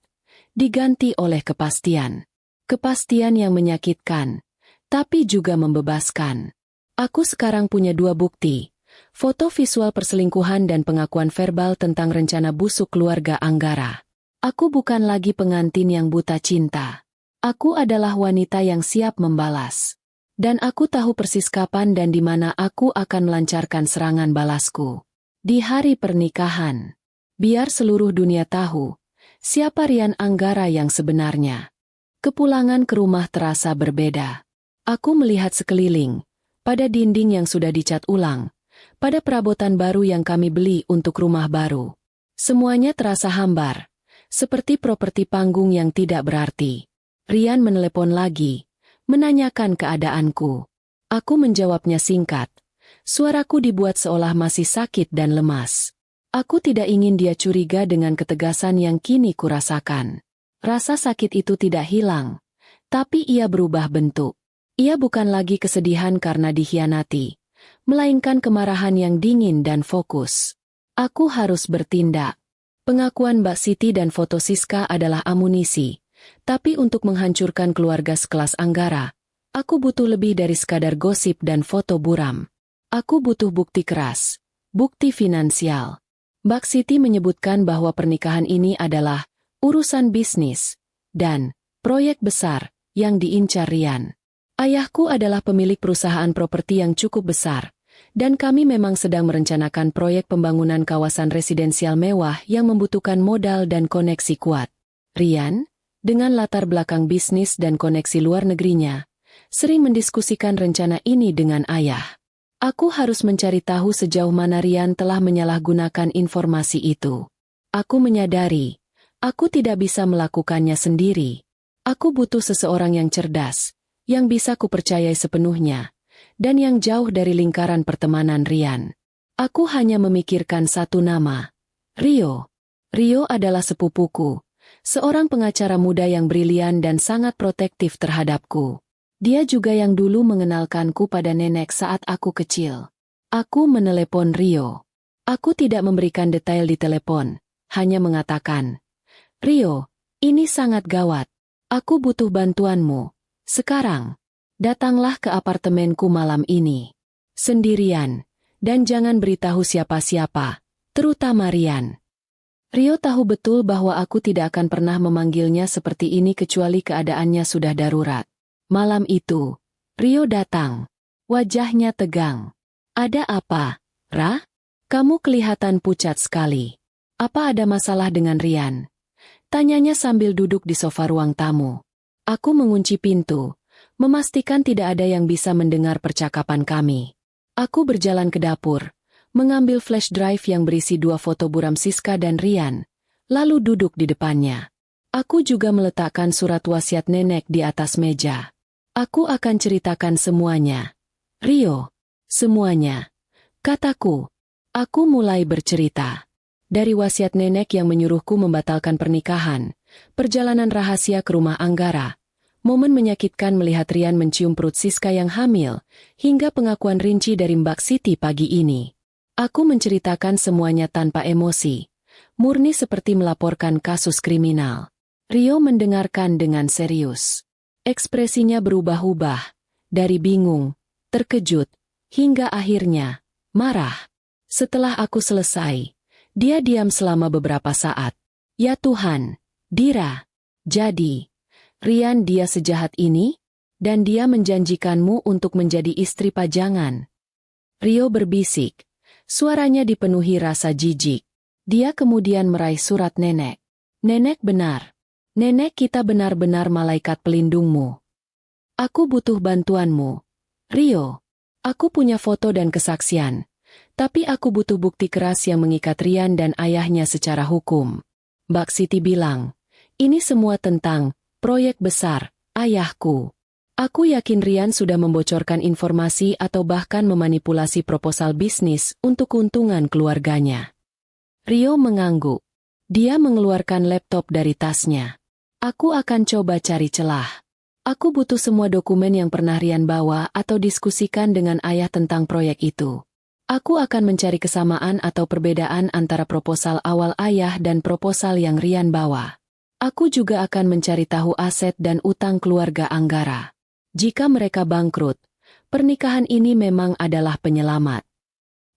diganti oleh kepastian. Kepastian yang menyakitkan, tapi juga membebaskan. Aku sekarang punya 2 bukti. Foto visual perselingkuhan dan pengakuan verbal tentang rencana busuk keluarga Anggara. Aku bukan lagi pengantin yang buta cinta. Aku adalah wanita yang siap membalas. Dan aku tahu persis kapan dan di mana aku akan melancarkan serangan balasku. Di hari pernikahan. Biar seluruh dunia tahu siapa Rian Anggara yang sebenarnya. Kepulangan ke rumah terasa berbeda. Aku melihat sekeliling, pada dinding yang sudah dicat ulang, pada perabotan baru yang kami beli untuk rumah baru. Semuanya terasa hambar, seperti properti panggung yang tidak berarti. Rian menelepon lagi, menanyakan keadaanku. Aku menjawabnya singkat. Suaraku dibuat seolah masih sakit dan lemas. Aku tidak ingin dia curiga dengan ketegasan yang kini kurasakan. Rasa sakit itu tidak hilang, tapi ia berubah bentuk. Ia bukan lagi kesedihan karena dikhianati, melainkan kemarahan yang dingin dan fokus. Aku harus bertindak. Pengakuan Mbak Siti dan foto Siska adalah amunisi, tapi untuk menghancurkan keluarga sekelas Anggara, aku butuh lebih dari sekadar gosip dan foto buram. Aku butuh bukti keras, bukti finansial. Mbak Siti menyebutkan bahwa pernikahan ini adalah urusan bisnis dan proyek besar yang diincar Rian. Ayahku adalah pemilik perusahaan properti yang cukup besar, dan kami memang sedang merencanakan proyek pembangunan kawasan residensial mewah yang membutuhkan modal dan koneksi kuat. Rian, dengan latar belakang bisnis dan koneksi luar negerinya, sering mendiskusikan rencana ini dengan ayah. Aku harus mencari tahu sejauh mana Rian telah menyalahgunakan informasi itu. Aku menyadari, aku tidak bisa melakukannya sendiri. Aku butuh seseorang yang cerdas, yang bisa kupercayai sepenuhnya, dan yang jauh dari lingkaran pertemanan Rian. Aku hanya memikirkan satu nama, Rio. Rio adalah sepupuku, seorang pengacara muda yang brilian dan sangat protektif terhadapku. Dia juga yang dulu mengenalkanku pada nenek saat aku kecil. Aku menelepon Rio. Aku tidak memberikan detail di telepon, hanya mengatakan, Rio, ini sangat gawat. Aku butuh bantuanmu. Sekarang, datanglah ke apartemenku malam ini. Sendirian, dan jangan beritahu siapa-siapa, terutama Rian. Rio tahu betul bahwa aku tidak akan pernah memanggilnya seperti ini kecuali keadaannya sudah darurat. Malam itu, Rio datang. Wajahnya tegang. Ada apa, Ra? Kamu kelihatan pucat sekali. Apa ada masalah dengan Rian? Tanyanya sambil duduk di sofa ruang tamu. Aku mengunci pintu, memastikan tidak ada yang bisa mendengar percakapan kami. Aku berjalan ke dapur, mengambil flash drive yang berisi 2 foto buram Siska dan Rian, lalu duduk di depannya. Aku juga meletakkan surat wasiat nenek di atas meja. Aku akan ceritakan semuanya. Rio, semuanya. Kataku. Aku mulai bercerita. Dari wasiat nenek yang menyuruhku membatalkan pernikahan, perjalanan rahasia ke rumah Anggara, momen menyakitkan melihat Rian mencium perut Siska yang hamil, hingga pengakuan rinci dari Mbak Siti pagi ini. Aku menceritakan semuanya tanpa emosi, murni seperti melaporkan kasus kriminal. Rio mendengarkan dengan serius. Ekspresinya berubah-ubah, dari bingung, terkejut, hingga akhirnya marah. Setelah aku selesai, dia diam selama beberapa saat. Ya Tuhan, Dira. Jadi, Rian dia sejahat ini? Dan dia menjanjikanmu untuk menjadi istri pajangan. Rio berbisik. Suaranya dipenuhi rasa jijik. Dia kemudian meraih surat nenek. Nenek benar. Nenek kita benar-benar malaikat pelindungmu. Aku butuh bantuanmu. Rio. Aku punya foto dan kesaksian. Tapi aku butuh bukti keras yang mengikat Rian dan ayahnya secara hukum. Mbak Siti bilang, ini semua tentang proyek besar, ayahku. Aku yakin Rian sudah membocorkan informasi atau bahkan memanipulasi proposal bisnis untuk keuntungan keluarganya. Rio mengangguk. Dia mengeluarkan laptop dari tasnya. Aku akan coba cari celah. Aku butuh semua dokumen yang pernah Rian bawa atau diskusikan dengan ayah tentang proyek itu. Aku akan mencari kesamaan atau perbedaan antara proposal awal ayah dan proposal yang Rian bawa. Aku juga akan mencari tahu aset dan utang keluarga Anggara. Jika mereka bangkrut, pernikahan ini memang adalah penyelamat.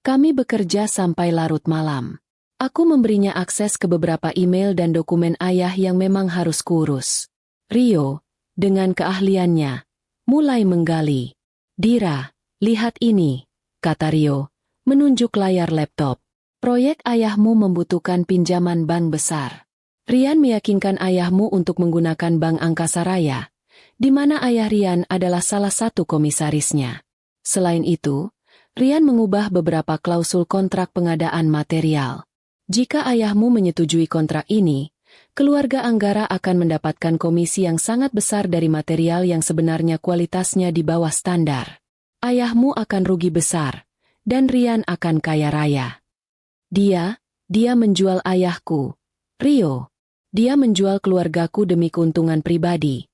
Kami bekerja sampai larut malam. Aku memberinya akses ke beberapa email dan dokumen ayah yang memang harus kurus. Rio, dengan keahliannya, mulai menggali. Dira, lihat ini, kata Rio, menunjuk layar laptop. Proyek ayahmu membutuhkan pinjaman bank besar. Rian meyakinkan ayahmu untuk menggunakan Bank Angkasa Raya, di mana ayah Rian adalah salah satu komisarisnya. Selain itu, Rian mengubah beberapa klausul kontrak pengadaan material. Jika ayahmu menyetujui kontrak ini, keluarga Anggara akan mendapatkan komisi yang sangat besar dari material yang sebenarnya kualitasnya di bawah standar. Ayahmu akan rugi besar, dan Rian akan kaya raya. Dia menjual ayahku. Rio, dia menjual keluargaku demi keuntungan pribadi.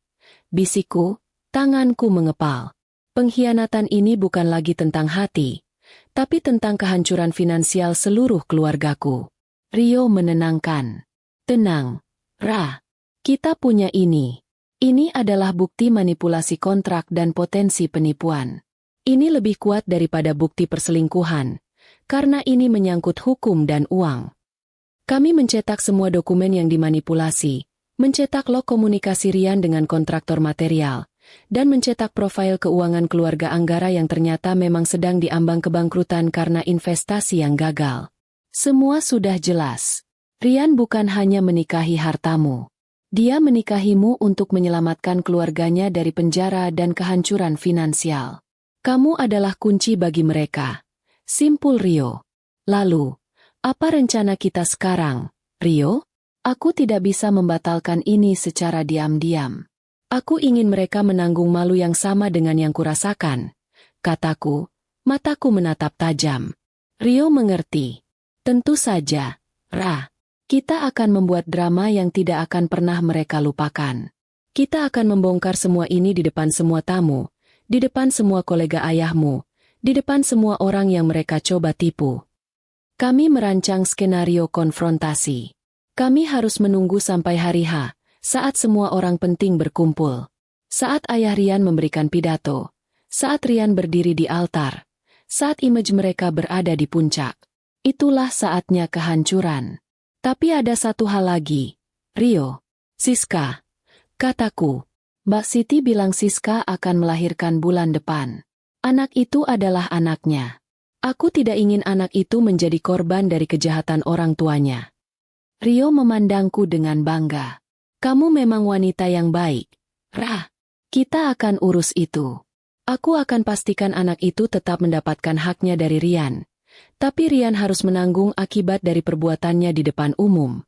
Bisikku, tanganku mengepal. Pengkhianatan ini bukan lagi tentang hati, tapi tentang kehancuran finansial seluruh keluargaku. Rio menenangkan. Tenang, Ra. Kita punya ini. Ini adalah bukti manipulasi kontrak dan potensi penipuan. Ini lebih kuat daripada bukti perselingkuhan, karena ini menyangkut hukum dan uang. Kami mencetak semua dokumen yang dimanipulasi, mencetak log komunikasi Rian dengan kontraktor material, dan mencetak profil keuangan keluarga Anggara yang ternyata memang sedang diambang kebangkrutan karena investasi yang gagal. Semua sudah jelas. Rian bukan hanya menikahi hartamu. Dia menikahimu untuk menyelamatkan keluarganya dari penjara dan kehancuran finansial. Kamu adalah kunci bagi mereka. Simpul Rio. Lalu, apa rencana kita sekarang, Rio? Aku tidak bisa membatalkan ini secara diam-diam. Aku ingin mereka menanggung malu yang sama dengan yang kurasakan. Kataku, mataku menatap tajam. Rio mengerti. Tentu saja, Ra. Kita akan membuat drama yang tidak akan pernah mereka lupakan. Kita akan membongkar semua ini di depan semua tamu, di depan semua kolega ayahmu, di depan semua orang yang mereka coba tipu. Kami merancang skenario konfrontasi. Kami harus menunggu sampai hari H, saat semua orang penting berkumpul. Saat ayah Rian memberikan pidato, saat Rian berdiri di altar, saat image mereka berada di puncak. Itulah saatnya kehancuran. Tapi ada satu hal lagi, Rio. Siska. Kataku. Mbak Siti bilang Siska akan melahirkan bulan depan. Anak itu adalah anaknya. Aku tidak ingin anak itu menjadi korban dari kejahatan orang tuanya. Rio memandangku dengan bangga. Kamu memang wanita yang baik. Ra, kita akan urus itu. Aku akan pastikan anak itu tetap mendapatkan haknya dari Rian. Tapi Rian harus menanggung akibat dari perbuatannya di depan umum.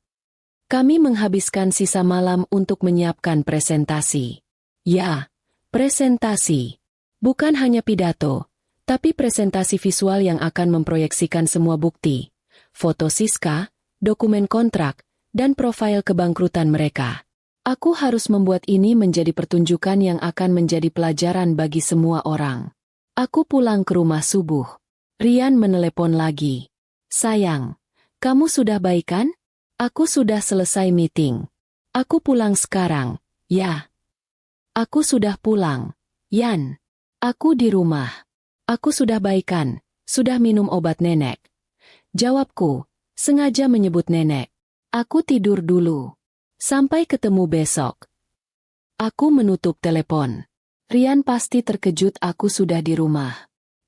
Kami menghabiskan sisa malam untuk menyiapkan presentasi. Ya, presentasi. Bukan hanya pidato, tapi presentasi visual yang akan memproyeksikan semua bukti, foto Siska, dokumen kontrak, dan profil kebangkrutan mereka. Aku harus membuat ini menjadi pertunjukan yang akan menjadi pelajaran bagi semua orang. Aku pulang ke rumah subuh. Rian menelepon lagi. Sayang, kamu sudah baik kan? Aku sudah selesai meeting. Aku pulang sekarang, ya. Aku sudah pulang, Yan. Aku di rumah. Aku sudah baikan, sudah minum obat nenek. Jawabku, sengaja menyebut nenek. Aku tidur dulu. Sampai ketemu besok. Aku menutup telepon. Rian pasti terkejut aku sudah di rumah.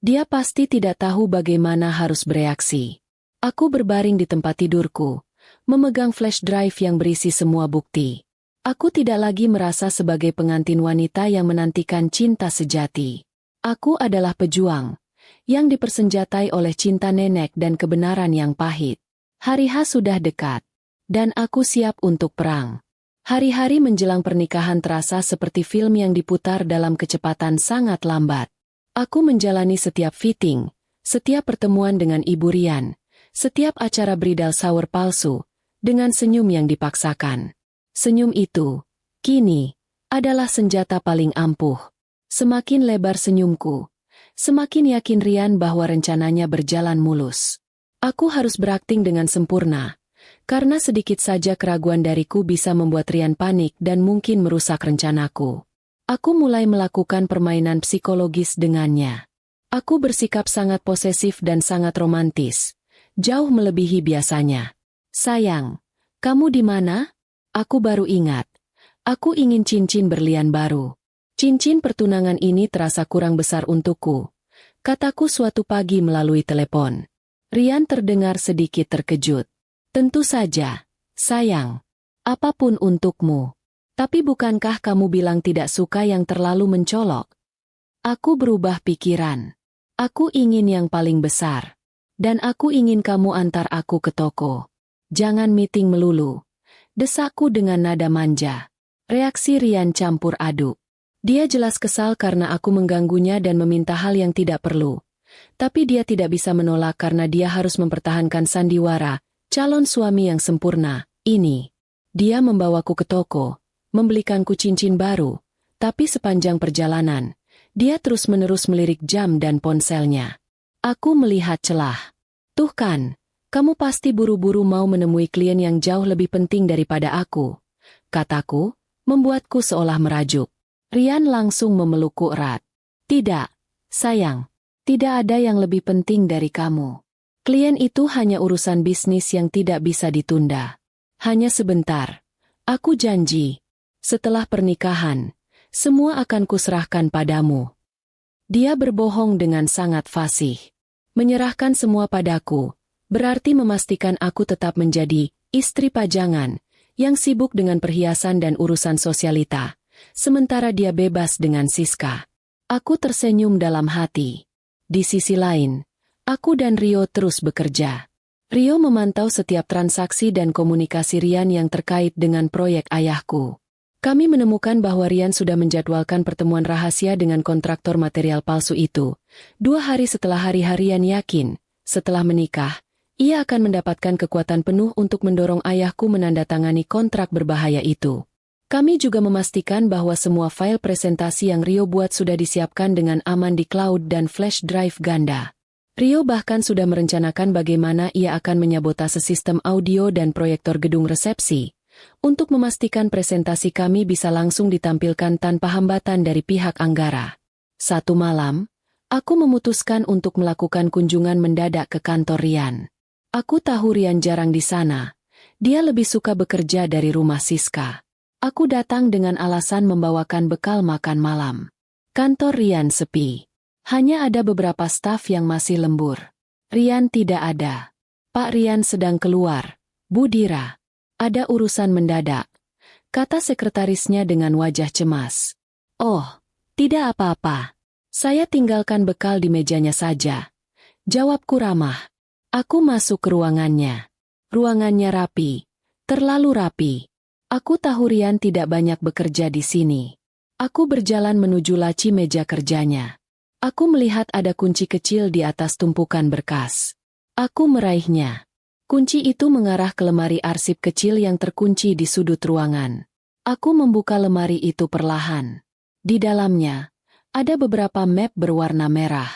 Dia pasti tidak tahu bagaimana harus bereaksi. Aku berbaring di tempat tidurku, memegang flash drive yang berisi semua bukti. Aku tidak lagi merasa sebagai pengantin wanita yang menantikan cinta sejati. Aku adalah pejuang, yang dipersenjatai oleh cinta nenek dan kebenaran yang pahit. Hari H sudah dekat, dan aku siap untuk perang. Hari-hari menjelang pernikahan terasa seperti film yang diputar dalam kecepatan sangat lambat. Aku menjalani setiap fitting, setiap pertemuan dengan Ibu Rian, setiap acara bridal shower palsu, dengan senyum yang dipaksakan. Senyum itu, kini, adalah senjata paling ampuh. Semakin lebar senyumku, semakin yakin Rian bahwa rencananya berjalan mulus. Aku harus berakting dengan sempurna, karena sedikit saja keraguan dariku bisa membuat Rian panik dan mungkin merusak rencanaku. Aku mulai melakukan permainan psikologis dengannya. Aku bersikap sangat posesif dan sangat romantis, jauh melebihi biasanya. Sayang, kamu di mana? Aku baru ingat. Aku ingin cincin berlian baru. Cincin pertunangan ini terasa kurang besar untukku, kataku suatu pagi melalui telepon. Rian terdengar sedikit terkejut. Tentu saja, sayang. Apapun untukmu. Tapi bukankah kamu bilang tidak suka yang terlalu mencolok? Aku berubah pikiran. Aku ingin yang paling besar. Dan aku ingin kamu antar aku ke toko. Jangan meeting melulu. Desakku dengan nada manja. Reaksi Rian campur aduk. Dia jelas kesal karena aku mengganggunya dan meminta hal yang tidak perlu. Tapi dia tidak bisa menolak karena dia harus mempertahankan sandiwara, calon suami yang sempurna, ini. Dia membawaku ke toko, membelikanku cincin baru, tapi sepanjang perjalanan, dia terus-menerus melirik jam dan ponselnya. Aku melihat celah. Tuh kan, kamu pasti buru-buru mau menemui klien yang jauh lebih penting daripada aku. Kataku, membuatku seolah merajuk. Rian langsung memelukku erat. Tidak, sayang. Tidak ada yang lebih penting dari kamu. Klien itu hanya urusan bisnis yang tidak bisa ditunda. Hanya sebentar. Aku janji. Setelah pernikahan, semua akan kuserahkan padamu. Dia berbohong dengan sangat fasih. Menyerahkan semua padaku, berarti memastikan aku tetap menjadi istri pajangan, yang sibuk dengan perhiasan dan urusan sosialita, sementara dia bebas dengan Siska. Aku tersenyum dalam hati. Di sisi lain, aku dan Rio terus bekerja. Rio memantau setiap transaksi dan komunikasi Rian yang terkait dengan proyek ayahku. Kami menemukan bahwa Rian sudah menjadwalkan pertemuan rahasia dengan kontraktor material palsu itu. 2 hari setelah hari Rian yakin, setelah menikah, ia akan mendapatkan kekuatan penuh untuk mendorong ayahku menandatangani kontrak berbahaya itu. Kami juga memastikan bahwa semua file presentasi yang Rio buat sudah disiapkan dengan aman di cloud dan flash drive ganda. Rio bahkan sudah merencanakan bagaimana ia akan menyabotase sistem audio dan proyektor gedung resepsi, untuk memastikan presentasi kami bisa langsung ditampilkan tanpa hambatan dari pihak Anggara. Satu malam, aku memutuskan untuk melakukan kunjungan mendadak ke kantor Rian. Aku tahu Rian jarang di sana. Dia lebih suka bekerja dari rumah Siska. Aku datang dengan alasan membawakan bekal makan malam. Kantor Rian sepi. Hanya ada beberapa staf yang masih lembur. Rian tidak ada. Pak Rian sedang keluar. Bu Dira. Ada urusan mendadak, kata sekretarisnya dengan wajah cemas. Oh, tidak apa-apa. Saya tinggalkan bekal di mejanya saja. Jawabku ramah. Aku masuk ke ruangannya. Ruangannya rapi. Terlalu rapi. Aku tahu Rian tidak banyak bekerja di sini. Aku berjalan menuju laci meja kerjanya. Aku melihat ada kunci kecil di atas tumpukan berkas. Aku meraihnya. Kunci itu mengarah ke lemari arsip kecil yang terkunci di sudut ruangan. Aku membuka lemari itu perlahan. Di dalamnya, ada beberapa map berwarna merah.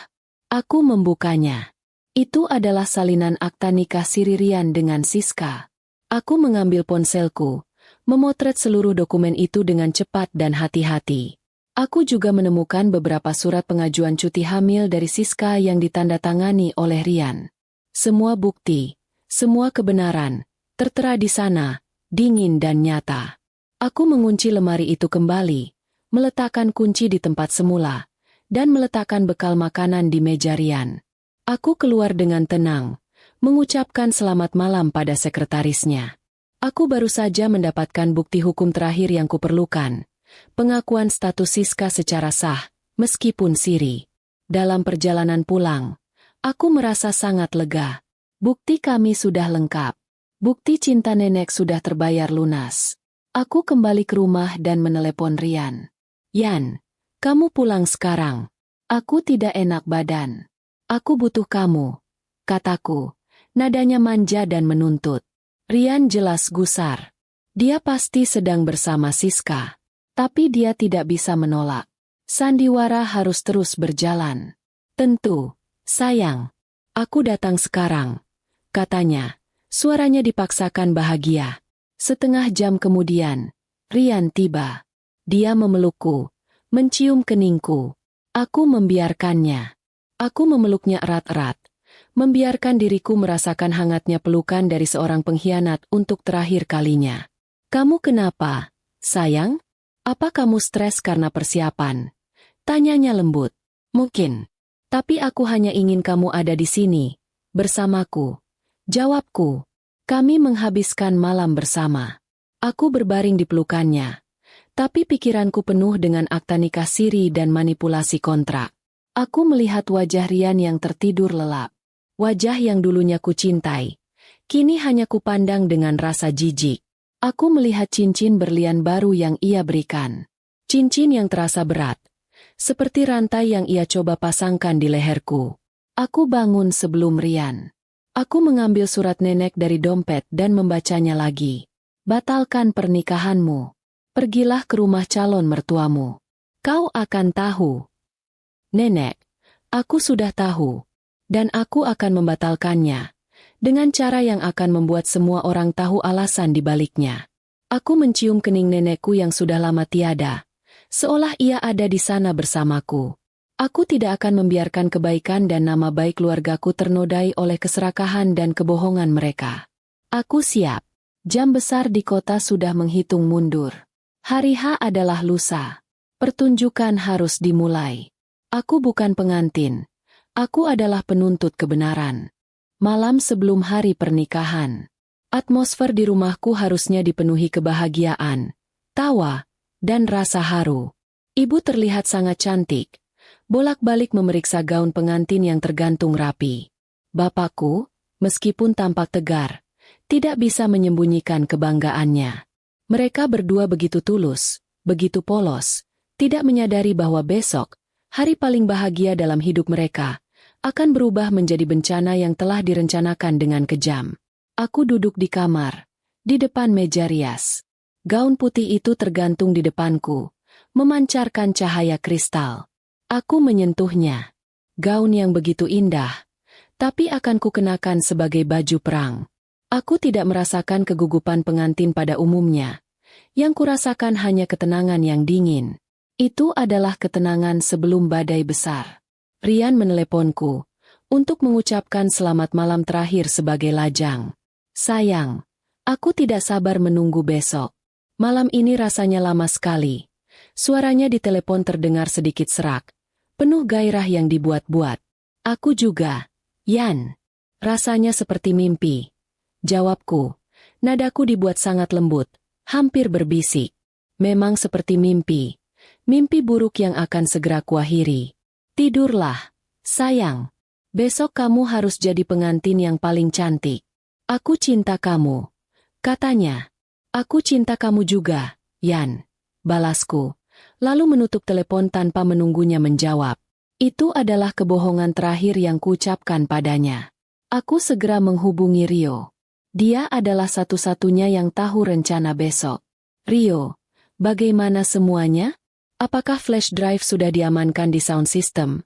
Aku membukanya. Itu adalah salinan akta nikah Siri Rian dengan Siska. Aku mengambil ponselku, memotret seluruh dokumen itu dengan cepat dan hati-hati. Aku juga menemukan beberapa surat pengajuan cuti hamil dari Siska yang ditandatangani oleh Rian. Semua bukti, semua kebenaran, tertera di sana, dingin dan nyata. Aku mengunci lemari itu kembali, meletakkan kunci di tempat semula, dan meletakkan bekal makanan di meja Rian. Aku keluar dengan tenang, mengucapkan selamat malam pada sekretarisnya. Aku baru saja mendapatkan bukti hukum terakhir yang kuperlukan, pengakuan status Siska secara sah, meskipun siri. Dalam perjalanan pulang, aku merasa sangat lega. Bukti kami sudah lengkap. Bukti cinta nenek sudah terbayar lunas. Aku kembali ke rumah dan menelepon Rian. Yan, kamu pulang sekarang. Aku tidak enak badan. Aku butuh kamu, kataku. Nadanya manja dan menuntut. Rian jelas gusar. Dia pasti sedang bersama Siska. Tapi dia tidak bisa menolak. Sandiwara harus terus berjalan. Tentu, sayang. Aku datang sekarang, katanya. Suaranya dipaksakan bahagia. Setengah jam kemudian, Rian tiba. Dia memelukku, mencium keningku. Aku membiarkannya. Aku memeluknya erat-erat, membiarkan diriku merasakan hangatnya pelukan dari seorang pengkhianat untuk terakhir kalinya. Kamu kenapa, sayang? Apa kamu stres karena persiapan? Tanyanya lembut. Mungkin. Tapi aku hanya ingin kamu ada di sini, Bersamaku. Jawabku. Kami menghabiskan malam bersama. Aku berbaring di pelukannya. Tapi pikiranku penuh dengan akta nikah siri dan manipulasi kontrak. Aku melihat wajah Rian yang tertidur lelap. Wajah yang dulunya kucintai. Kini hanya kupandang dengan rasa jijik. Aku melihat cincin berlian baru yang ia berikan. Cincin yang terasa berat. Seperti rantai yang ia coba pasangkan di leherku. Aku bangun sebelum Rian. Aku mengambil surat nenek dari dompet dan membacanya lagi. Batalkan pernikahanmu. Pergilah ke rumah calon mertuamu. Kau akan tahu. Nenek, aku sudah tahu. Dan aku akan membatalkannya. Dengan cara yang akan membuat semua orang tahu alasan di baliknya. Aku mencium kening nenekku yang sudah lama tiada. Seolah ia ada di sana bersamaku. Aku tidak akan membiarkan kebaikan dan nama baik keluargaku ternodai oleh keserakahan dan kebohongan mereka. Aku siap. Jam besar di kota sudah menghitung mundur. Hari H adalah lusa. Pertunjukan harus dimulai. Aku bukan pengantin. Aku adalah penuntut kebenaran. Malam sebelum hari pernikahan. Atmosfer di rumahku harusnya dipenuhi kebahagiaan, tawa, dan rasa haru. Ibu terlihat sangat cantik. Bolak-balik memeriksa gaun pengantin yang tergantung rapi. Bapakku, meskipun tampak tegar, tidak bisa menyembunyikan kebanggaannya. Mereka berdua begitu tulus, begitu polos, tidak menyadari bahwa besok, hari paling bahagia dalam hidup mereka, akan berubah menjadi bencana yang telah direncanakan dengan kejam. Aku duduk di kamar, di depan meja rias. Gaun putih itu tergantung di depanku, memancarkan cahaya kristal. Aku menyentuhnya. Gaun yang begitu indah, tapi akan kukenakan sebagai baju perang. Aku tidak merasakan kegugupan pengantin pada umumnya. Yang kurasakan hanya ketenangan yang dingin. Itu adalah ketenangan sebelum badai besar. Rian meneleponku untuk mengucapkan selamat malam terakhir sebagai lajang. Sayang, aku tidak sabar menunggu besok. Malam ini rasanya lama sekali. Suaranya di telepon terdengar sedikit serak, penuh gairah yang dibuat-buat. Aku juga. Yan. Rasanya seperti mimpi. Jawabku. Nadaku dibuat sangat lembut, hampir berbisik. Memang seperti mimpi. Mimpi buruk yang akan segera kuakhiri. Tidurlah, sayang. Besok kamu harus jadi pengantin yang paling cantik. Aku cinta kamu, katanya. Aku cinta kamu juga, Yan. Balasku, lalu menutup telepon tanpa menunggunya menjawab. Itu adalah kebohongan terakhir yang kuucapkan padanya. Aku segera menghubungi Rio. Dia adalah satu-satunya yang tahu rencana besok. Rio, bagaimana semuanya? Apakah flash drive sudah diamankan di sound system?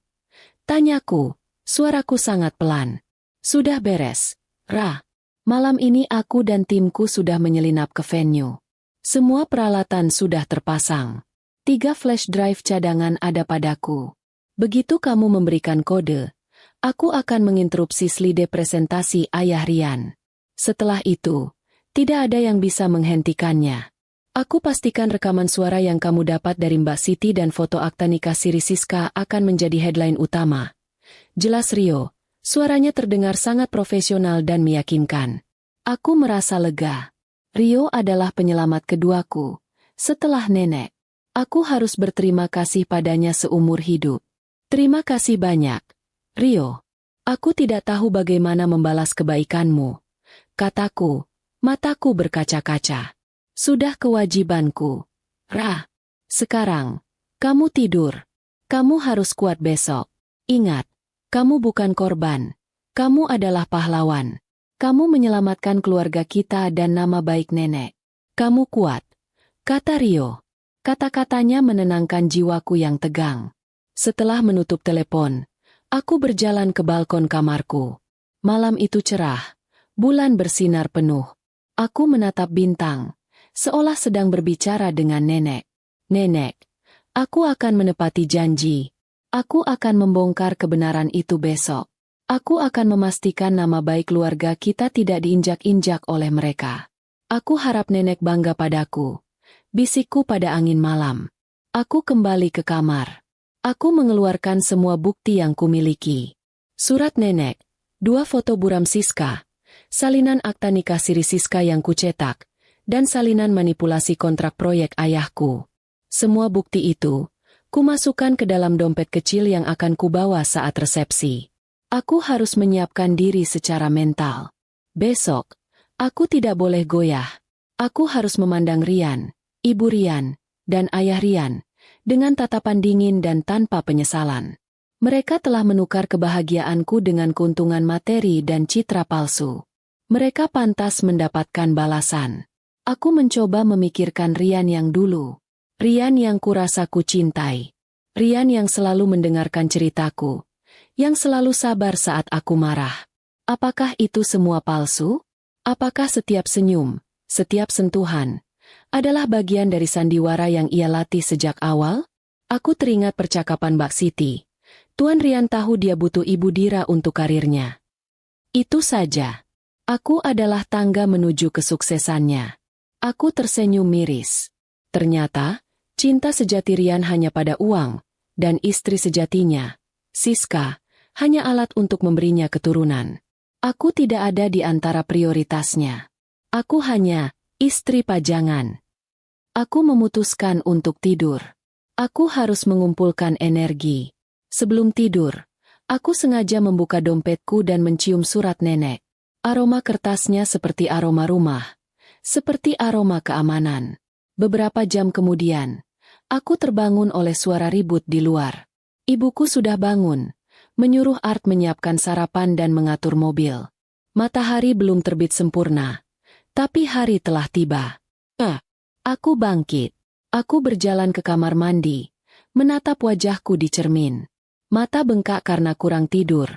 Tanyaku, suaraku sangat pelan. Sudah beres, Ra. Malam ini aku dan timku sudah menyelinap ke venue. Semua peralatan sudah terpasang. 3 flash drive cadangan ada padaku. Begitu kamu memberikan kode, aku akan menginterupsi slide presentasi ayah Rian. Setelah itu, tidak ada yang bisa menghentikannya. Aku pastikan rekaman suara yang kamu dapat dari Mbak Siti dan foto akta nikah siri Siska akan menjadi headline utama. Jelas Rio, suaranya terdengar sangat profesional dan meyakinkan. Aku merasa lega. Rio adalah penyelamat keduaku. Setelah nenek, aku harus berterima kasih padanya seumur hidup. Terima kasih banyak, Rio. Aku tidak tahu bagaimana membalas kebaikanmu. Kataku, mataku berkaca-kaca. Sudah kewajibanku. Ra. Sekarang, kamu tidur. Kamu harus kuat besok. Ingat, kamu bukan korban. Kamu adalah pahlawan. Kamu menyelamatkan keluarga kita dan nama baik nenek. Kamu kuat, kata Rio. Kata-katanya menenangkan jiwaku yang tegang. Setelah menutup telepon, aku berjalan ke balkon kamarku. Malam itu cerah. Bulan bersinar penuh. Aku menatap bintang, seolah sedang berbicara dengan nenek. Nenek, aku akan menepati janji. Aku akan membongkar kebenaran itu besok. Aku akan memastikan nama baik keluarga kita tidak diinjak-injak oleh mereka. Aku harap nenek bangga padaku. Bisikku pada angin malam. Aku kembali ke kamar. Aku mengeluarkan semua bukti yang kumiliki. Surat nenek, 2 foto buram Siska, salinan akta nikah siri Siska yang kucetak, dan salinan manipulasi kontrak proyek ayahku. Semua bukti itu, kumasukkan ke dalam dompet kecil yang akan kubawa saat resepsi. Aku harus menyiapkan diri secara mental. Besok, aku tidak boleh goyah. Aku harus memandang Rian, Ibu Rian, dan Ayah Rian, dengan tatapan dingin dan tanpa penyesalan. Mereka telah menukar kebahagiaanku dengan keuntungan materi dan citra palsu. Mereka pantas mendapatkan balasan. Aku mencoba memikirkan Rian yang dulu. Rian yang kurasa ku cintai. Rian yang selalu mendengarkan ceritaku. Yang selalu sabar saat aku marah. Apakah itu semua palsu? Apakah setiap senyum, setiap sentuhan, adalah bagian dari sandiwara yang ia latih sejak awal? Aku teringat percakapan Mbak Siti. Tuan Rian tahu dia butuh Ibu Dira untuk karirnya. Itu saja. Aku adalah tangga menuju kesuksesannya. Aku tersenyum miris. Ternyata, cinta sejati Rian hanya pada uang, dan istri sejatinya, Siska, hanya alat untuk memberinya keturunan. Aku tidak ada di antara prioritasnya. Aku hanya istri pajangan. Aku memutuskan untuk tidur. Aku harus mengumpulkan energi. Sebelum tidur, aku sengaja membuka dompetku dan mencium surat nenek. Aroma kertasnya seperti aroma rumah, seperti aroma keamanan. Beberapa jam kemudian, aku terbangun oleh suara ribut di luar. Ibuku sudah bangun, menyuruh Art menyiapkan sarapan dan mengatur mobil. Matahari belum terbit sempurna, tapi hari telah tiba. Aku bangkit. Aku berjalan ke kamar mandi, menatap wajahku di cermin. Mata bengkak karena kurang tidur,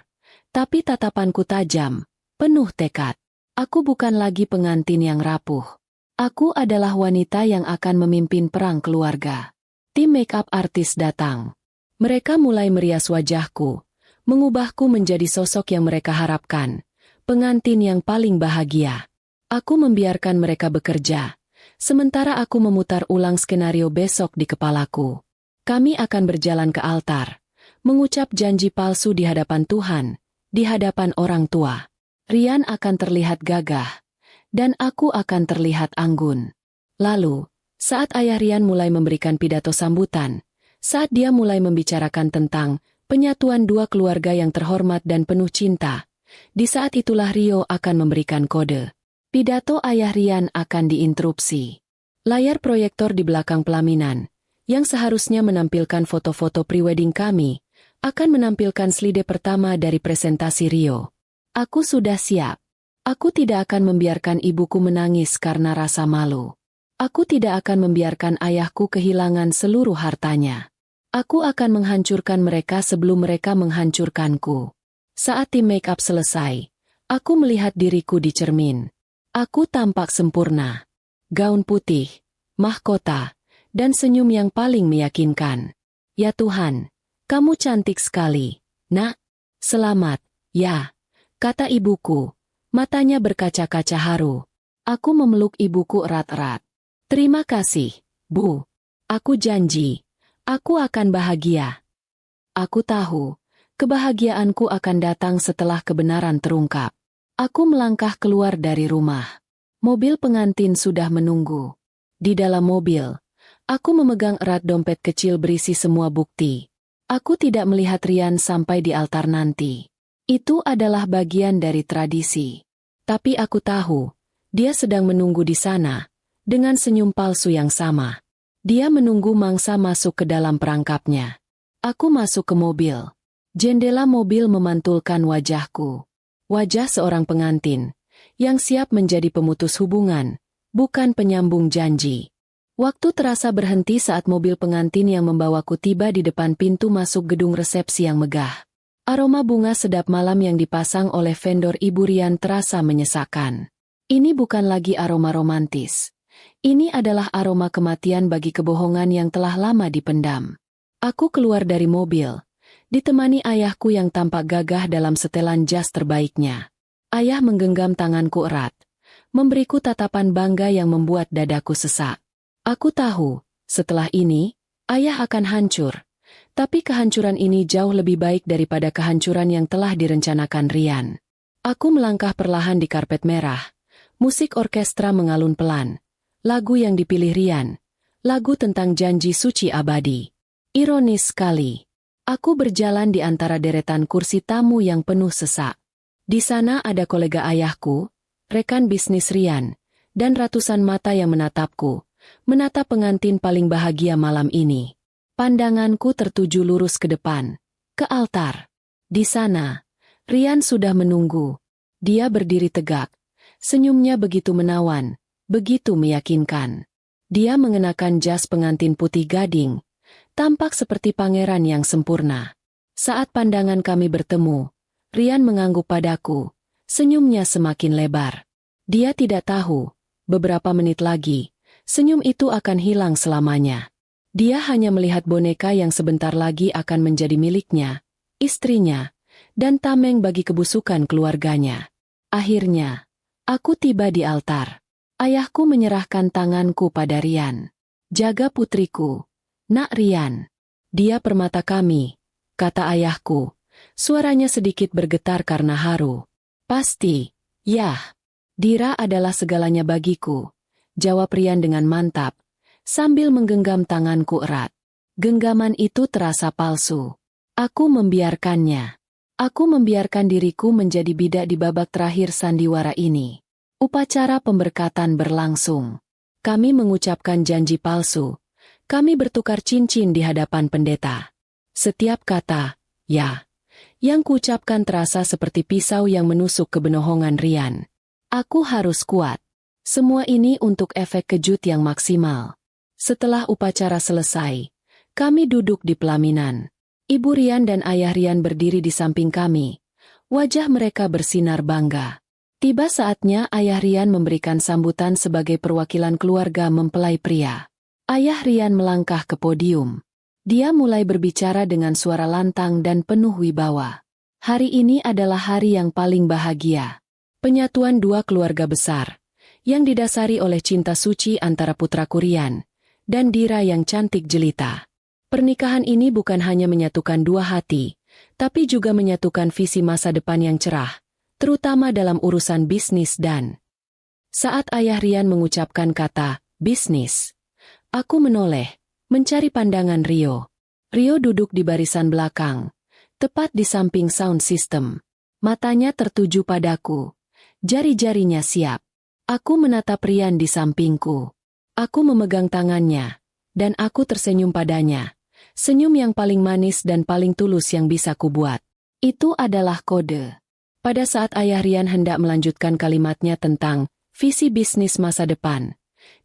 tapi tatapanku tajam, penuh tekad. Aku bukan lagi pengantin yang rapuh. Aku adalah wanita yang akan memimpin perang keluarga. Tim make-up artis datang. Mereka mulai merias wajahku, mengubahku menjadi sosok yang mereka harapkan, pengantin yang paling bahagia. Aku membiarkan mereka bekerja, sementara aku memutar ulang skenario besok di kepalaku. Kami akan berjalan ke altar, mengucap janji palsu di hadapan Tuhan, di hadapan orang tua. Rian akan terlihat gagah, dan aku akan terlihat anggun. Lalu, saat Ayah Rian mulai memberikan pidato sambutan, saat dia mulai membicarakan tentang penyatuan dua keluarga yang terhormat dan penuh cinta, di saat itulah Rio akan memberikan kode. Pidato Ayah Rian akan diinterupsi. Layar proyektor di belakang pelaminan, yang seharusnya menampilkan foto-foto prewedding kami, akan menampilkan slide pertama dari presentasi Rio. Aku sudah siap. Aku tidak akan membiarkan ibuku menangis karena rasa malu. Aku tidak akan membiarkan ayahku kehilangan seluruh hartanya. Aku akan menghancurkan mereka sebelum mereka menghancurkanku. Saat tim make-up selesai, aku melihat diriku di cermin. Aku tampak sempurna. Gaun putih, mahkota, dan senyum yang paling meyakinkan. Ya Tuhan, kamu cantik sekali, Nak. Selamat, ya, kata ibuku. Matanya berkaca-kaca haru. Aku memeluk ibuku erat-erat. Terima kasih, Bu. Aku janji, aku akan bahagia. Aku tahu, kebahagiaanku akan datang setelah kebenaran terungkap. Aku melangkah keluar dari rumah. Mobil pengantin sudah menunggu. Di dalam mobil, aku memegang erat dompet kecil berisi semua bukti. Aku tidak melihat Rian sampai di altar nanti. Itu adalah bagian dari tradisi. Tapi aku tahu, dia sedang menunggu di sana, dengan senyum palsu yang sama. Dia menunggu mangsa masuk ke dalam perangkapnya. Aku masuk ke mobil. Jendela mobil memantulkan wajahku. Wajah seorang pengantin, yang siap menjadi pemutus hubungan, bukan penyambung janji. Waktu terasa berhenti saat mobil pengantin yang membawaku tiba di depan pintu masuk gedung resepsi yang megah. Aroma bunga sedap malam yang dipasang oleh vendor Ibu Rian terasa menyesakkan. Ini bukan lagi aroma romantis. Ini adalah aroma kematian bagi kebohongan yang telah lama dipendam. Aku keluar dari mobil, ditemani ayahku yang tampak gagah dalam setelan jas terbaiknya. Ayah menggenggam tanganku erat, memberiku tatapan bangga yang membuat dadaku sesak. Aku tahu, setelah ini, ayah akan hancur. Tapi kehancuran ini jauh lebih baik daripada kehancuran yang telah direncanakan Rian. Aku melangkah perlahan di karpet merah. Musik orkestra mengalun pelan. Lagu yang dipilih Rian. Lagu tentang janji suci abadi. Ironis sekali. Aku berjalan di antara deretan kursi tamu yang penuh sesak. Di sana ada kolega ayahku, rekan bisnis Rian, dan ratusan mata yang menatapku. Menatap pengantin paling bahagia malam ini. Pandanganku tertuju lurus ke depan. Ke altar. Di sana, Rian sudah menunggu. Dia berdiri tegak. Senyumnya begitu menawan, begitu meyakinkan. Dia mengenakan jas pengantin putih gading, tampak seperti pangeran yang sempurna. Saat pandangan kami bertemu, Rian mengangguk padaku, senyumnya semakin lebar. Dia tidak tahu, beberapa menit lagi, senyum itu akan hilang selamanya. Dia hanya melihat boneka yang sebentar lagi akan menjadi miliknya, istrinya, dan tameng bagi kebusukan keluarganya. Akhirnya, aku tiba di altar. Ayahku menyerahkan tanganku pada Rian. Jaga putriku, Nak Rian. Dia permata kami, kata ayahku. Suaranya sedikit bergetar karena haru. Pasti, ya. Dira adalah segalanya bagiku, jawab Rian dengan mantap, sambil menggenggam tanganku erat. Genggaman itu terasa palsu. Aku membiarkannya. Aku membiarkan diriku menjadi bidak di babak terakhir sandiwara ini. Upacara pemberkatan berlangsung. Kami mengucapkan janji palsu. Kami bertukar cincin di hadapan pendeta. Setiap kata, ya, yang kuucapkan terasa seperti pisau yang menusuk kebenohongan Rian. Aku harus kuat. Semua ini untuk efek kejut yang maksimal. Setelah upacara selesai, kami duduk di pelaminan. Ibu Rian dan ayah Rian berdiri di samping kami. Wajah mereka bersinar bangga. Tiba saatnya ayah Rian memberikan sambutan sebagai perwakilan keluarga mempelai pria. Ayah Rian melangkah ke podium. Dia mulai berbicara dengan suara lantang dan penuh wibawa. Hari ini adalah hari yang paling bahagia. Penyatuan dua keluarga besar, yang didasari oleh cinta suci antara putraku Rian dan Dira yang cantik jelita. Pernikahan ini bukan hanya menyatukan dua hati, tapi juga menyatukan visi masa depan yang cerah, terutama dalam urusan bisnis dan... Saat ayah Rian mengucapkan kata, bisnis, aku menoleh, mencari pandangan Rio. Rio duduk di barisan belakang, tepat di samping sound system. Matanya tertuju padaku, jari-jarinya siap. Aku menatap Rian di sampingku. Aku memegang tangannya, dan aku tersenyum padanya. Senyum yang paling manis dan paling tulus yang bisa kubuat. Itu adalah kode. Pada saat ayah Rian hendak melanjutkan kalimatnya tentang visi bisnis masa depan,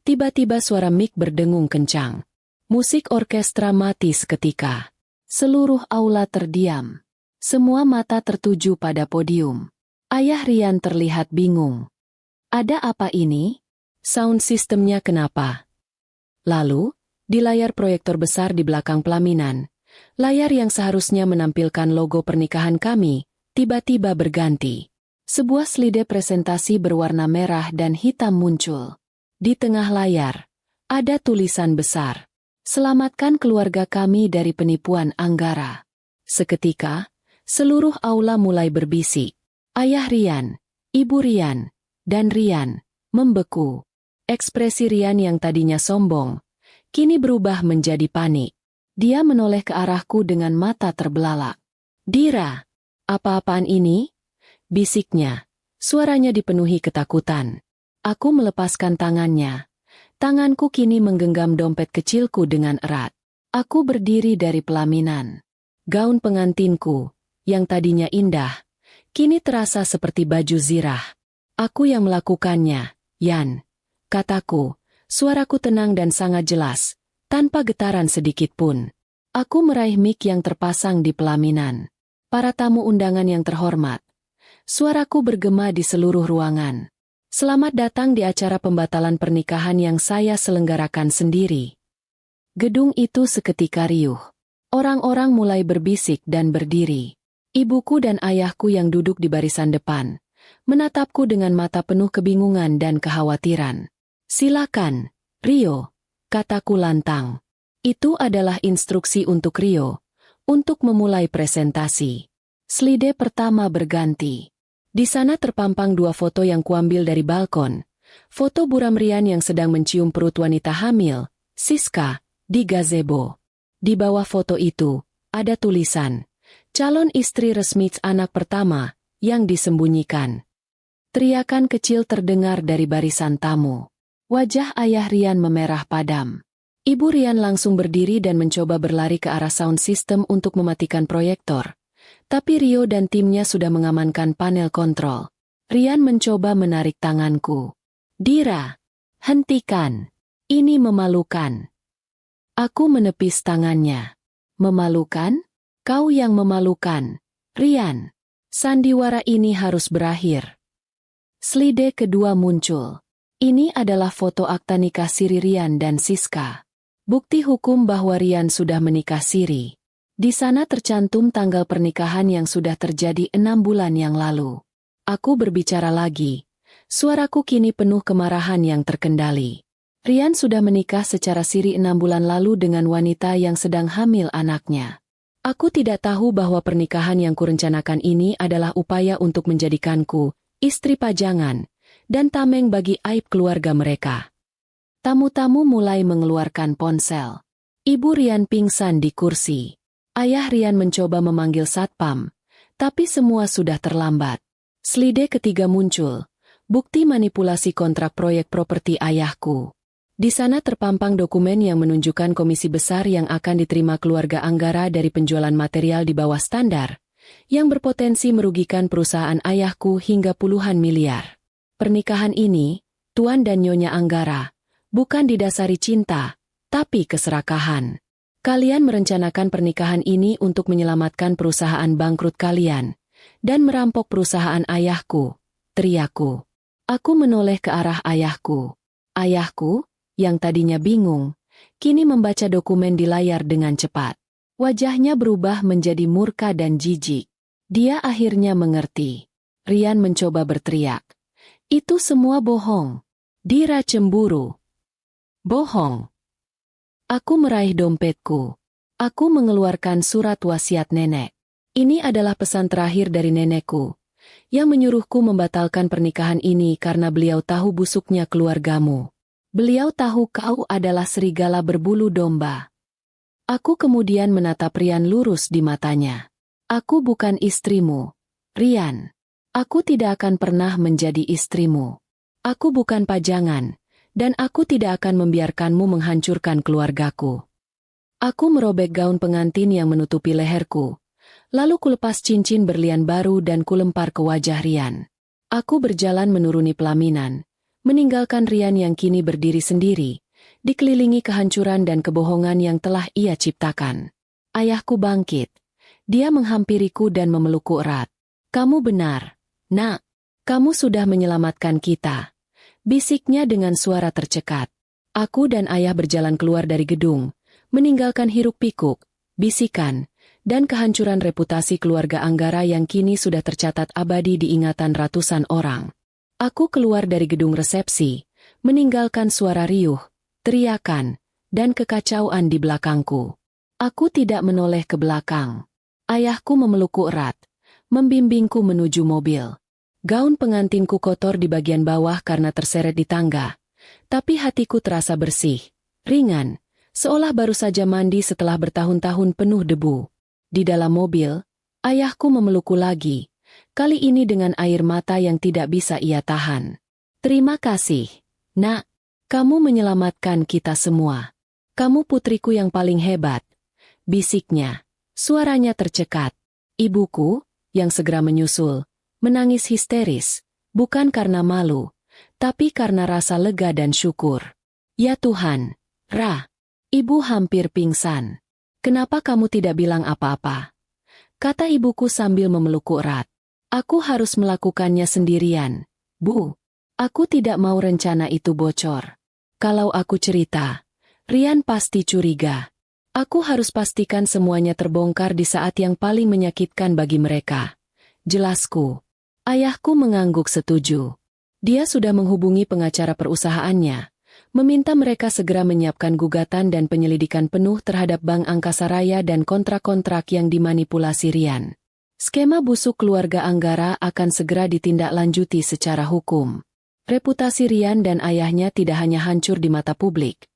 tiba-tiba suara mic berdengung kencang. Musik orkestra mati seketika. Seluruh aula terdiam. Semua mata tertuju pada podium. Ayah Rian terlihat bingung. Ada apa ini? Sound sistemnya kenapa? Lalu, di layar proyektor besar di belakang pelaminan, layar yang seharusnya menampilkan logo pernikahan kami, tiba-tiba berganti. Sebuah slide presentasi berwarna merah dan hitam muncul. Di tengah layar, ada tulisan besar. Selamatkan keluarga kami dari penipuan Anggara. Seketika, seluruh aula mulai berbisik. Ayah Rian, Ibu Rian, dan Rian, membeku. Ekspresi Rian yang tadinya sombong, kini berubah menjadi panik. Dia menoleh ke arahku dengan mata terbelalak. Dira, apa-apaan ini? Bisiknya. Suaranya dipenuhi ketakutan. Aku melepaskan tangannya. Tanganku kini menggenggam dompet kecilku dengan erat. Aku berdiri dari pelaminan. Gaun pengantinku, yang tadinya indah, kini terasa seperti baju zirah. Aku yang melakukannya, Yan. Kataku, suaraku tenang dan sangat jelas, tanpa getaran sedikit pun. Aku meraih mic yang terpasang di pelaminan. Para tamu undangan yang terhormat. Suaraku bergema di seluruh ruangan. Selamat datang di acara pembatalan pernikahan yang saya selenggarakan sendiri. Gedung itu seketika riuh. Orang-orang mulai berbisik dan berdiri. Ibuku dan ayahku yang duduk di barisan depan, menatapku dengan mata penuh kebingungan dan kekhawatiran. Silakan, Rio, kataku lantang. Itu adalah instruksi untuk Rio, untuk memulai presentasi. Slide pertama berganti. Di sana terpampang dua foto yang kuambil dari balkon. Foto buram Rian yang sedang mencium perut wanita hamil, Siska, di gazebo. Di bawah foto itu, ada tulisan, calon istri resmi anak pertama, yang disembunyikan. Teriakan kecil terdengar dari barisan tamu. Wajah ayah Rian memerah padam. Ibu Rian langsung berdiri dan mencoba berlari ke arah sound system untuk mematikan proyektor. Tapi Rio dan timnya sudah mengamankan panel kontrol. Rian mencoba menarik tanganku. Dira, hentikan. Ini memalukan. Aku menepis tangannya. Memalukan? Kau yang memalukan. Rian, sandiwara ini harus berakhir. Slide kedua muncul. Ini adalah foto akta nikah siri Rian dan Siska. Bukti hukum bahwa Rian sudah menikah siri. Di sana tercantum tanggal pernikahan yang sudah terjadi 6 bulan yang lalu. Aku berbicara lagi. Suaraku kini penuh kemarahan yang terkendali. Rian sudah menikah secara siri 6 bulan lalu dengan wanita yang sedang hamil anaknya. Aku tidak tahu bahwa pernikahan yang kurencanakan ini adalah upaya untuk menjadikanku istri pajangan dan tameng bagi aib keluarga mereka. Tamu-tamu mulai mengeluarkan ponsel. Ibu Rian pingsan di kursi. Ayah Rian mencoba memanggil satpam, tapi semua sudah terlambat. Slide ketiga muncul, bukti manipulasi kontrak proyek properti ayahku. Di sana terpampang dokumen yang menunjukkan komisi besar yang akan diterima keluarga Anggara dari penjualan material di bawah standar, yang berpotensi merugikan perusahaan ayahku hingga puluhan miliar. Pernikahan ini, Tuan dan Nyonya Anggara, bukan didasari cinta, tapi keserakahan. Kalian merencanakan pernikahan ini untuk menyelamatkan perusahaan bangkrut kalian, dan merampok perusahaan ayahku, teriakku. Aku menoleh ke arah ayahku. Ayahku, yang tadinya bingung, kini membaca dokumen di layar dengan cepat. Wajahnya berubah menjadi murka dan jijik. Dia akhirnya mengerti. Rian mencoba berteriak. Itu semua bohong. Dira cemburu. Bohong. Aku meraih dompetku. Aku mengeluarkan surat wasiat nenek. Ini adalah pesan terakhir dari nenekku, yang menyuruhku membatalkan pernikahan ini karena beliau tahu busuknya keluargamu. Beliau tahu kau adalah serigala berbulu domba. Aku kemudian menatap Rian lurus di matanya. Aku bukan istrimu, Rian. Aku tidak akan pernah menjadi istrimu. Aku bukan pajangan. Dan aku tidak akan membiarkanmu menghancurkan keluargaku. Aku merobek gaun pengantin yang menutupi leherku. Lalu kulepas cincin berlian baru dan kulempar ke wajah Rian. Aku berjalan menuruni pelaminan, meninggalkan Rian yang kini berdiri sendiri, dikelilingi kehancuran dan kebohongan yang telah ia ciptakan. Ayahku bangkit. Dia menghampiriku dan memelukku erat. Kamu benar, Nak. Kamu sudah menyelamatkan kita. Bisiknya dengan suara tercekat. Aku dan ayah berjalan keluar dari gedung, meninggalkan hiruk-pikuk, bisikan, dan kehancuran reputasi keluarga Anggara yang kini sudah tercatat abadi di ingatan ratusan orang. Aku keluar dari gedung resepsi, meninggalkan suara riuh, teriakan, dan kekacauan di belakangku. Aku tidak menoleh ke belakang. Ayahku memelukku erat, membimbingku menuju mobil. Gaun pengantinku kotor di bagian bawah karena terseret di tangga. Tapi hatiku terasa bersih, ringan, seolah baru saja mandi setelah bertahun-tahun penuh debu. Di dalam mobil, ayahku memelukku lagi, kali ini dengan air mata yang tidak bisa ia tahan. Terima kasih, Nak. Kamu menyelamatkan kita semua. Kamu putriku yang paling hebat. Bisiknya, suaranya tercekat. Ibuku, yang segera menyusul, menangis histeris, bukan karena malu, tapi karena rasa lega dan syukur. Ya Tuhan, Ra, ibu hampir pingsan. Kenapa kamu tidak bilang apa-apa? Kata ibuku sambil memelukku erat. Aku harus melakukannya sendirian, Bu. Aku tidak mau rencana itu bocor. Kalau aku cerita, Rian pasti curiga. Aku harus pastikan semuanya terbongkar di saat yang paling menyakitkan bagi mereka. Jelasku. Ayahku mengangguk setuju. Dia sudah menghubungi pengacara perusahaannya, meminta mereka segera menyiapkan gugatan dan penyelidikan penuh terhadap Bank Angkasa Raya dan kontrak-kontrak yang dimanipulasi Rian. Skema busuk keluarga Anggara akan segera ditindaklanjuti secara hukum. Reputasi Rian dan ayahnya tidak hanya hancur di mata publik,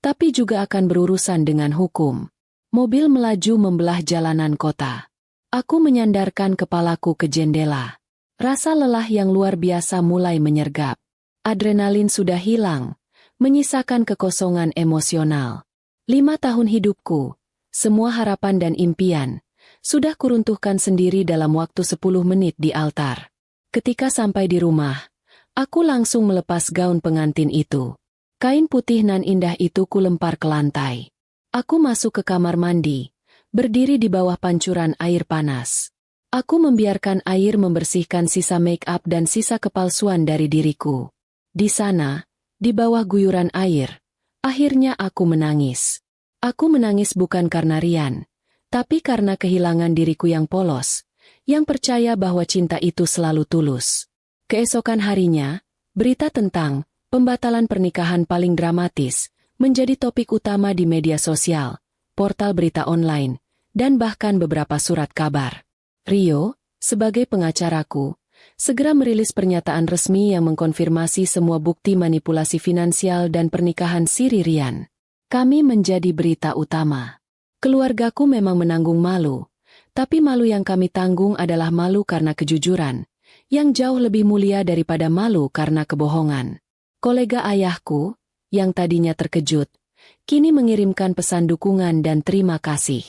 tapi juga akan berurusan dengan hukum. Mobil melaju membelah jalanan kota. Aku menyandarkan kepalaku ke jendela. Rasa lelah yang luar biasa mulai menyergap. Adrenalin sudah hilang, menyisakan kekosongan emosional. 5 tahun hidupku, semua harapan dan impian, sudah kuruntuhkan sendiri dalam waktu 10 menit di altar. Ketika sampai di rumah, aku langsung melepas gaun pengantin itu. Kain putih nan indah itu kulempar ke lantai. Aku masuk ke kamar mandi, berdiri di bawah pancuran air panas. Aku membiarkan air membersihkan sisa make-up dan sisa kepalsuan dari diriku. Di sana, di bawah guyuran air, akhirnya aku menangis. Aku menangis bukan karena Rian, tapi karena kehilangan diriku yang polos, yang percaya bahwa cinta itu selalu tulus. Keesokan harinya, berita tentang pembatalan pernikahan paling dramatis menjadi topik utama di media sosial, portal berita online, dan bahkan beberapa surat kabar. Rio, sebagai pengacaraku, segera merilis pernyataan resmi yang mengkonfirmasi semua bukti manipulasi finansial dan pernikahan Siri Rian. Kami menjadi berita utama. Keluargaku memang menanggung malu, tapi malu yang kami tanggung adalah malu karena kejujuran, yang jauh lebih mulia daripada malu karena kebohongan. Kolega ayahku, yang tadinya terkejut, kini mengirimkan pesan dukungan dan terima kasih.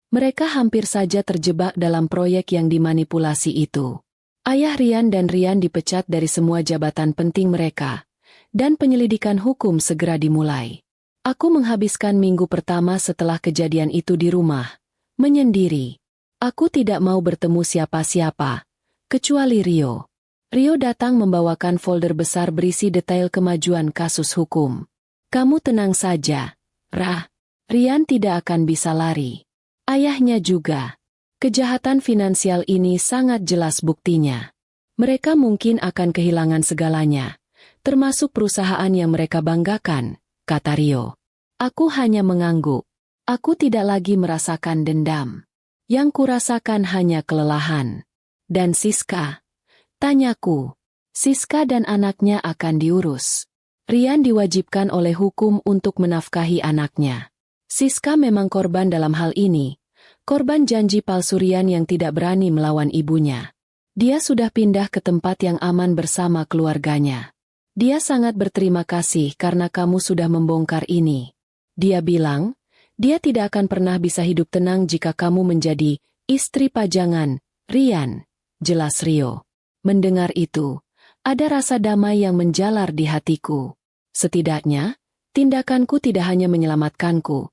Mereka hampir saja terjebak dalam proyek yang dimanipulasi itu. Ayah Rian dan Rian dipecat dari semua jabatan penting mereka, dan penyelidikan hukum segera dimulai. Aku menghabiskan minggu pertama setelah kejadian itu di rumah, menyendiri. Aku tidak mau bertemu siapa-siapa, kecuali Rio. Rio datang membawakan folder besar berisi detail kemajuan kasus hukum. Kamu tenang saja, Rah. Rian tidak akan bisa lari. Ayahnya juga. Kejahatan finansial ini sangat jelas buktinya. Mereka mungkin akan kehilangan segalanya, termasuk perusahaan yang mereka banggakan, kata Rio. Aku hanya mengangguk. Aku tidak lagi merasakan dendam. Yang kurasakan hanya kelelahan. Dan Siska? Tanyaku. Siska dan anaknya akan diurus. Rian diwajibkan oleh hukum untuk menafkahi anaknya. Siska memang korban dalam hal ini. Korban janji palsu Rian yang tidak berani melawan ibunya. Dia sudah pindah ke tempat yang aman bersama keluarganya. Dia sangat berterima kasih karena kamu sudah membongkar ini. Dia bilang, dia tidak akan pernah bisa hidup tenang jika kamu menjadi istri pajangan, Rian. Jelas Rio. Mendengar itu, ada rasa damai yang menjalar di hatiku. Setidaknya, tindakanku tidak hanya menyelamatkanku,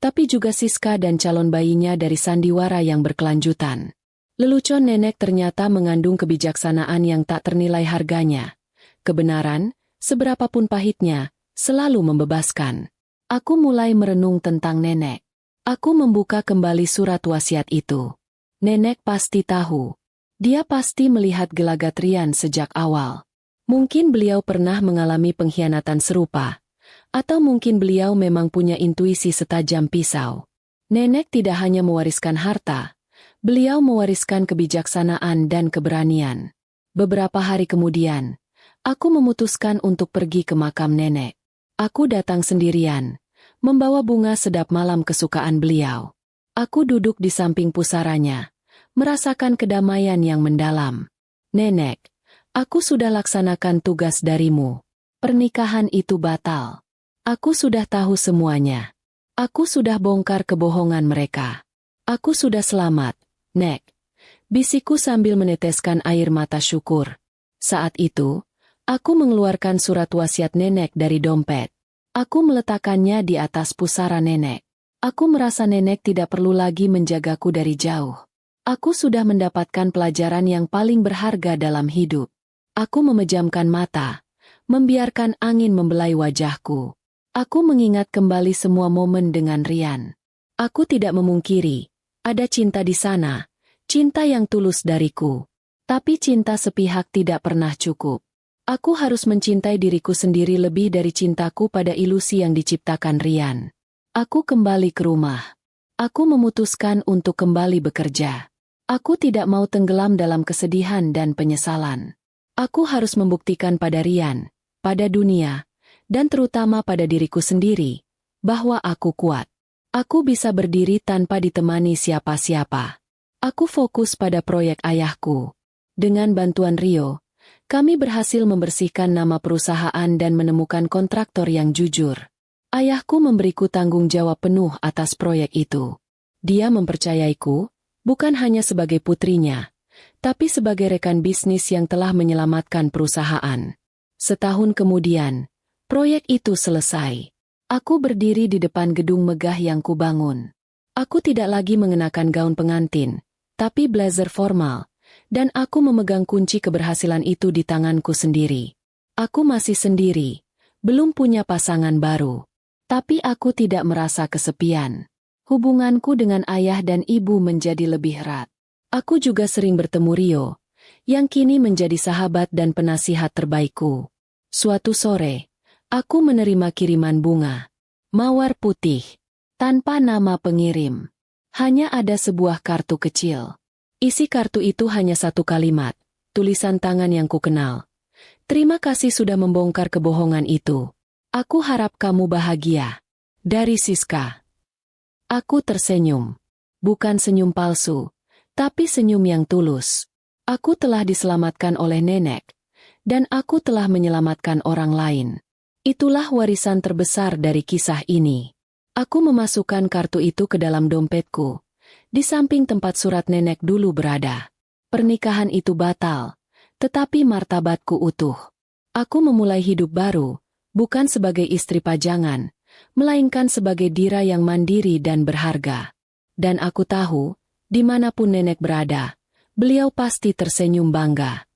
tapi juga Siska dan calon bayinya dari sandiwara yang berkelanjutan. Lelucon nenek ternyata mengandung kebijaksanaan yang tak ternilai harganya. Kebenaran, seberapapun pahitnya, selalu membebaskan. Aku mulai merenung tentang nenek. Aku membuka kembali surat wasiat itu. Nenek pasti tahu. Dia pasti melihat gelagat Rian sejak awal. Mungkin beliau pernah mengalami pengkhianatan serupa, atau mungkin beliau memang punya intuisi setajam pisau. Nenek tidak hanya mewariskan harta, beliau mewariskan kebijaksanaan dan keberanian. Beberapa hari kemudian, aku memutuskan untuk pergi ke makam nenek. Aku datang sendirian, membawa bunga sedap malam kesukaan beliau. Aku duduk di samping pusaranya, merasakan kedamaian yang mendalam. Nenek, aku sudah laksanakan tugas darimu. Pernikahan itu batal. Aku sudah tahu semuanya. Aku sudah bongkar kebohongan mereka. Aku sudah selamat, Nek. Bisikku sambil meneteskan air mata syukur. Saat itu, aku mengeluarkan surat wasiat nenek dari dompet. Aku meletakkannya di atas pusara nenek. Aku merasa nenek tidak perlu lagi menjagaku dari jauh. Aku sudah mendapatkan pelajaran yang paling berharga dalam hidup. Aku memejamkan mata, membiarkan angin membelai wajahku. Aku mengingat kembali semua momen dengan Rian. Aku tidak memungkiri, ada cinta di sana, cinta yang tulus dariku. Tapi cinta sepihak tidak pernah cukup. Aku harus mencintai diriku sendiri lebih dari cintaku pada ilusi yang diciptakan Rian. Aku kembali ke rumah. Aku memutuskan untuk kembali bekerja. Aku tidak mau tenggelam dalam kesedihan dan penyesalan. Aku harus membuktikan pada Rian, pada dunia, dan terutama pada diriku sendiri, bahwa aku kuat. Aku bisa berdiri tanpa ditemani siapa-siapa. Aku fokus pada proyek ayahku. Dengan bantuan Rio, kami berhasil membersihkan nama perusahaan dan menemukan kontraktor yang jujur. Ayahku memberiku tanggung jawab penuh atas proyek itu. Dia mempercayaiku, bukan hanya sebagai putrinya, tapi sebagai rekan bisnis yang telah menyelamatkan perusahaan. Setahun kemudian, proyek itu selesai. Aku berdiri di depan gedung megah yang kubangun. Aku tidak lagi mengenakan gaun pengantin, tapi blazer formal, dan aku memegang kunci keberhasilan itu di tanganku sendiri. Aku masih sendiri, belum punya pasangan baru. Tapi aku tidak merasa kesepian. Hubunganku dengan ayah dan ibu menjadi lebih erat. Aku juga sering bertemu Rio, yang kini menjadi sahabat dan penasihat terbaikku. Suatu sore, aku menerima kiriman bunga. Mawar putih, tanpa nama pengirim. Hanya ada sebuah kartu kecil. Isi kartu itu hanya satu kalimat, tulisan tangan yang kukenal. Terima kasih sudah membongkar kebohongan itu. Aku harap kamu bahagia. Dari Siska. Aku tersenyum. Bukan senyum palsu, tapi senyum yang tulus. Aku telah diselamatkan oleh nenek, dan aku telah menyelamatkan orang lain. Itulah warisan terbesar dari kisah ini. Aku memasukkan kartu itu ke dalam dompetku, di samping tempat surat nenek dulu berada. Pernikahan itu batal, tetapi martabatku utuh. Aku memulai hidup baru, bukan sebagai istri pajangan, melainkan sebagai dira yang mandiri dan berharga. Dan aku tahu, dimanapun nenek berada, beliau pasti tersenyum bangga.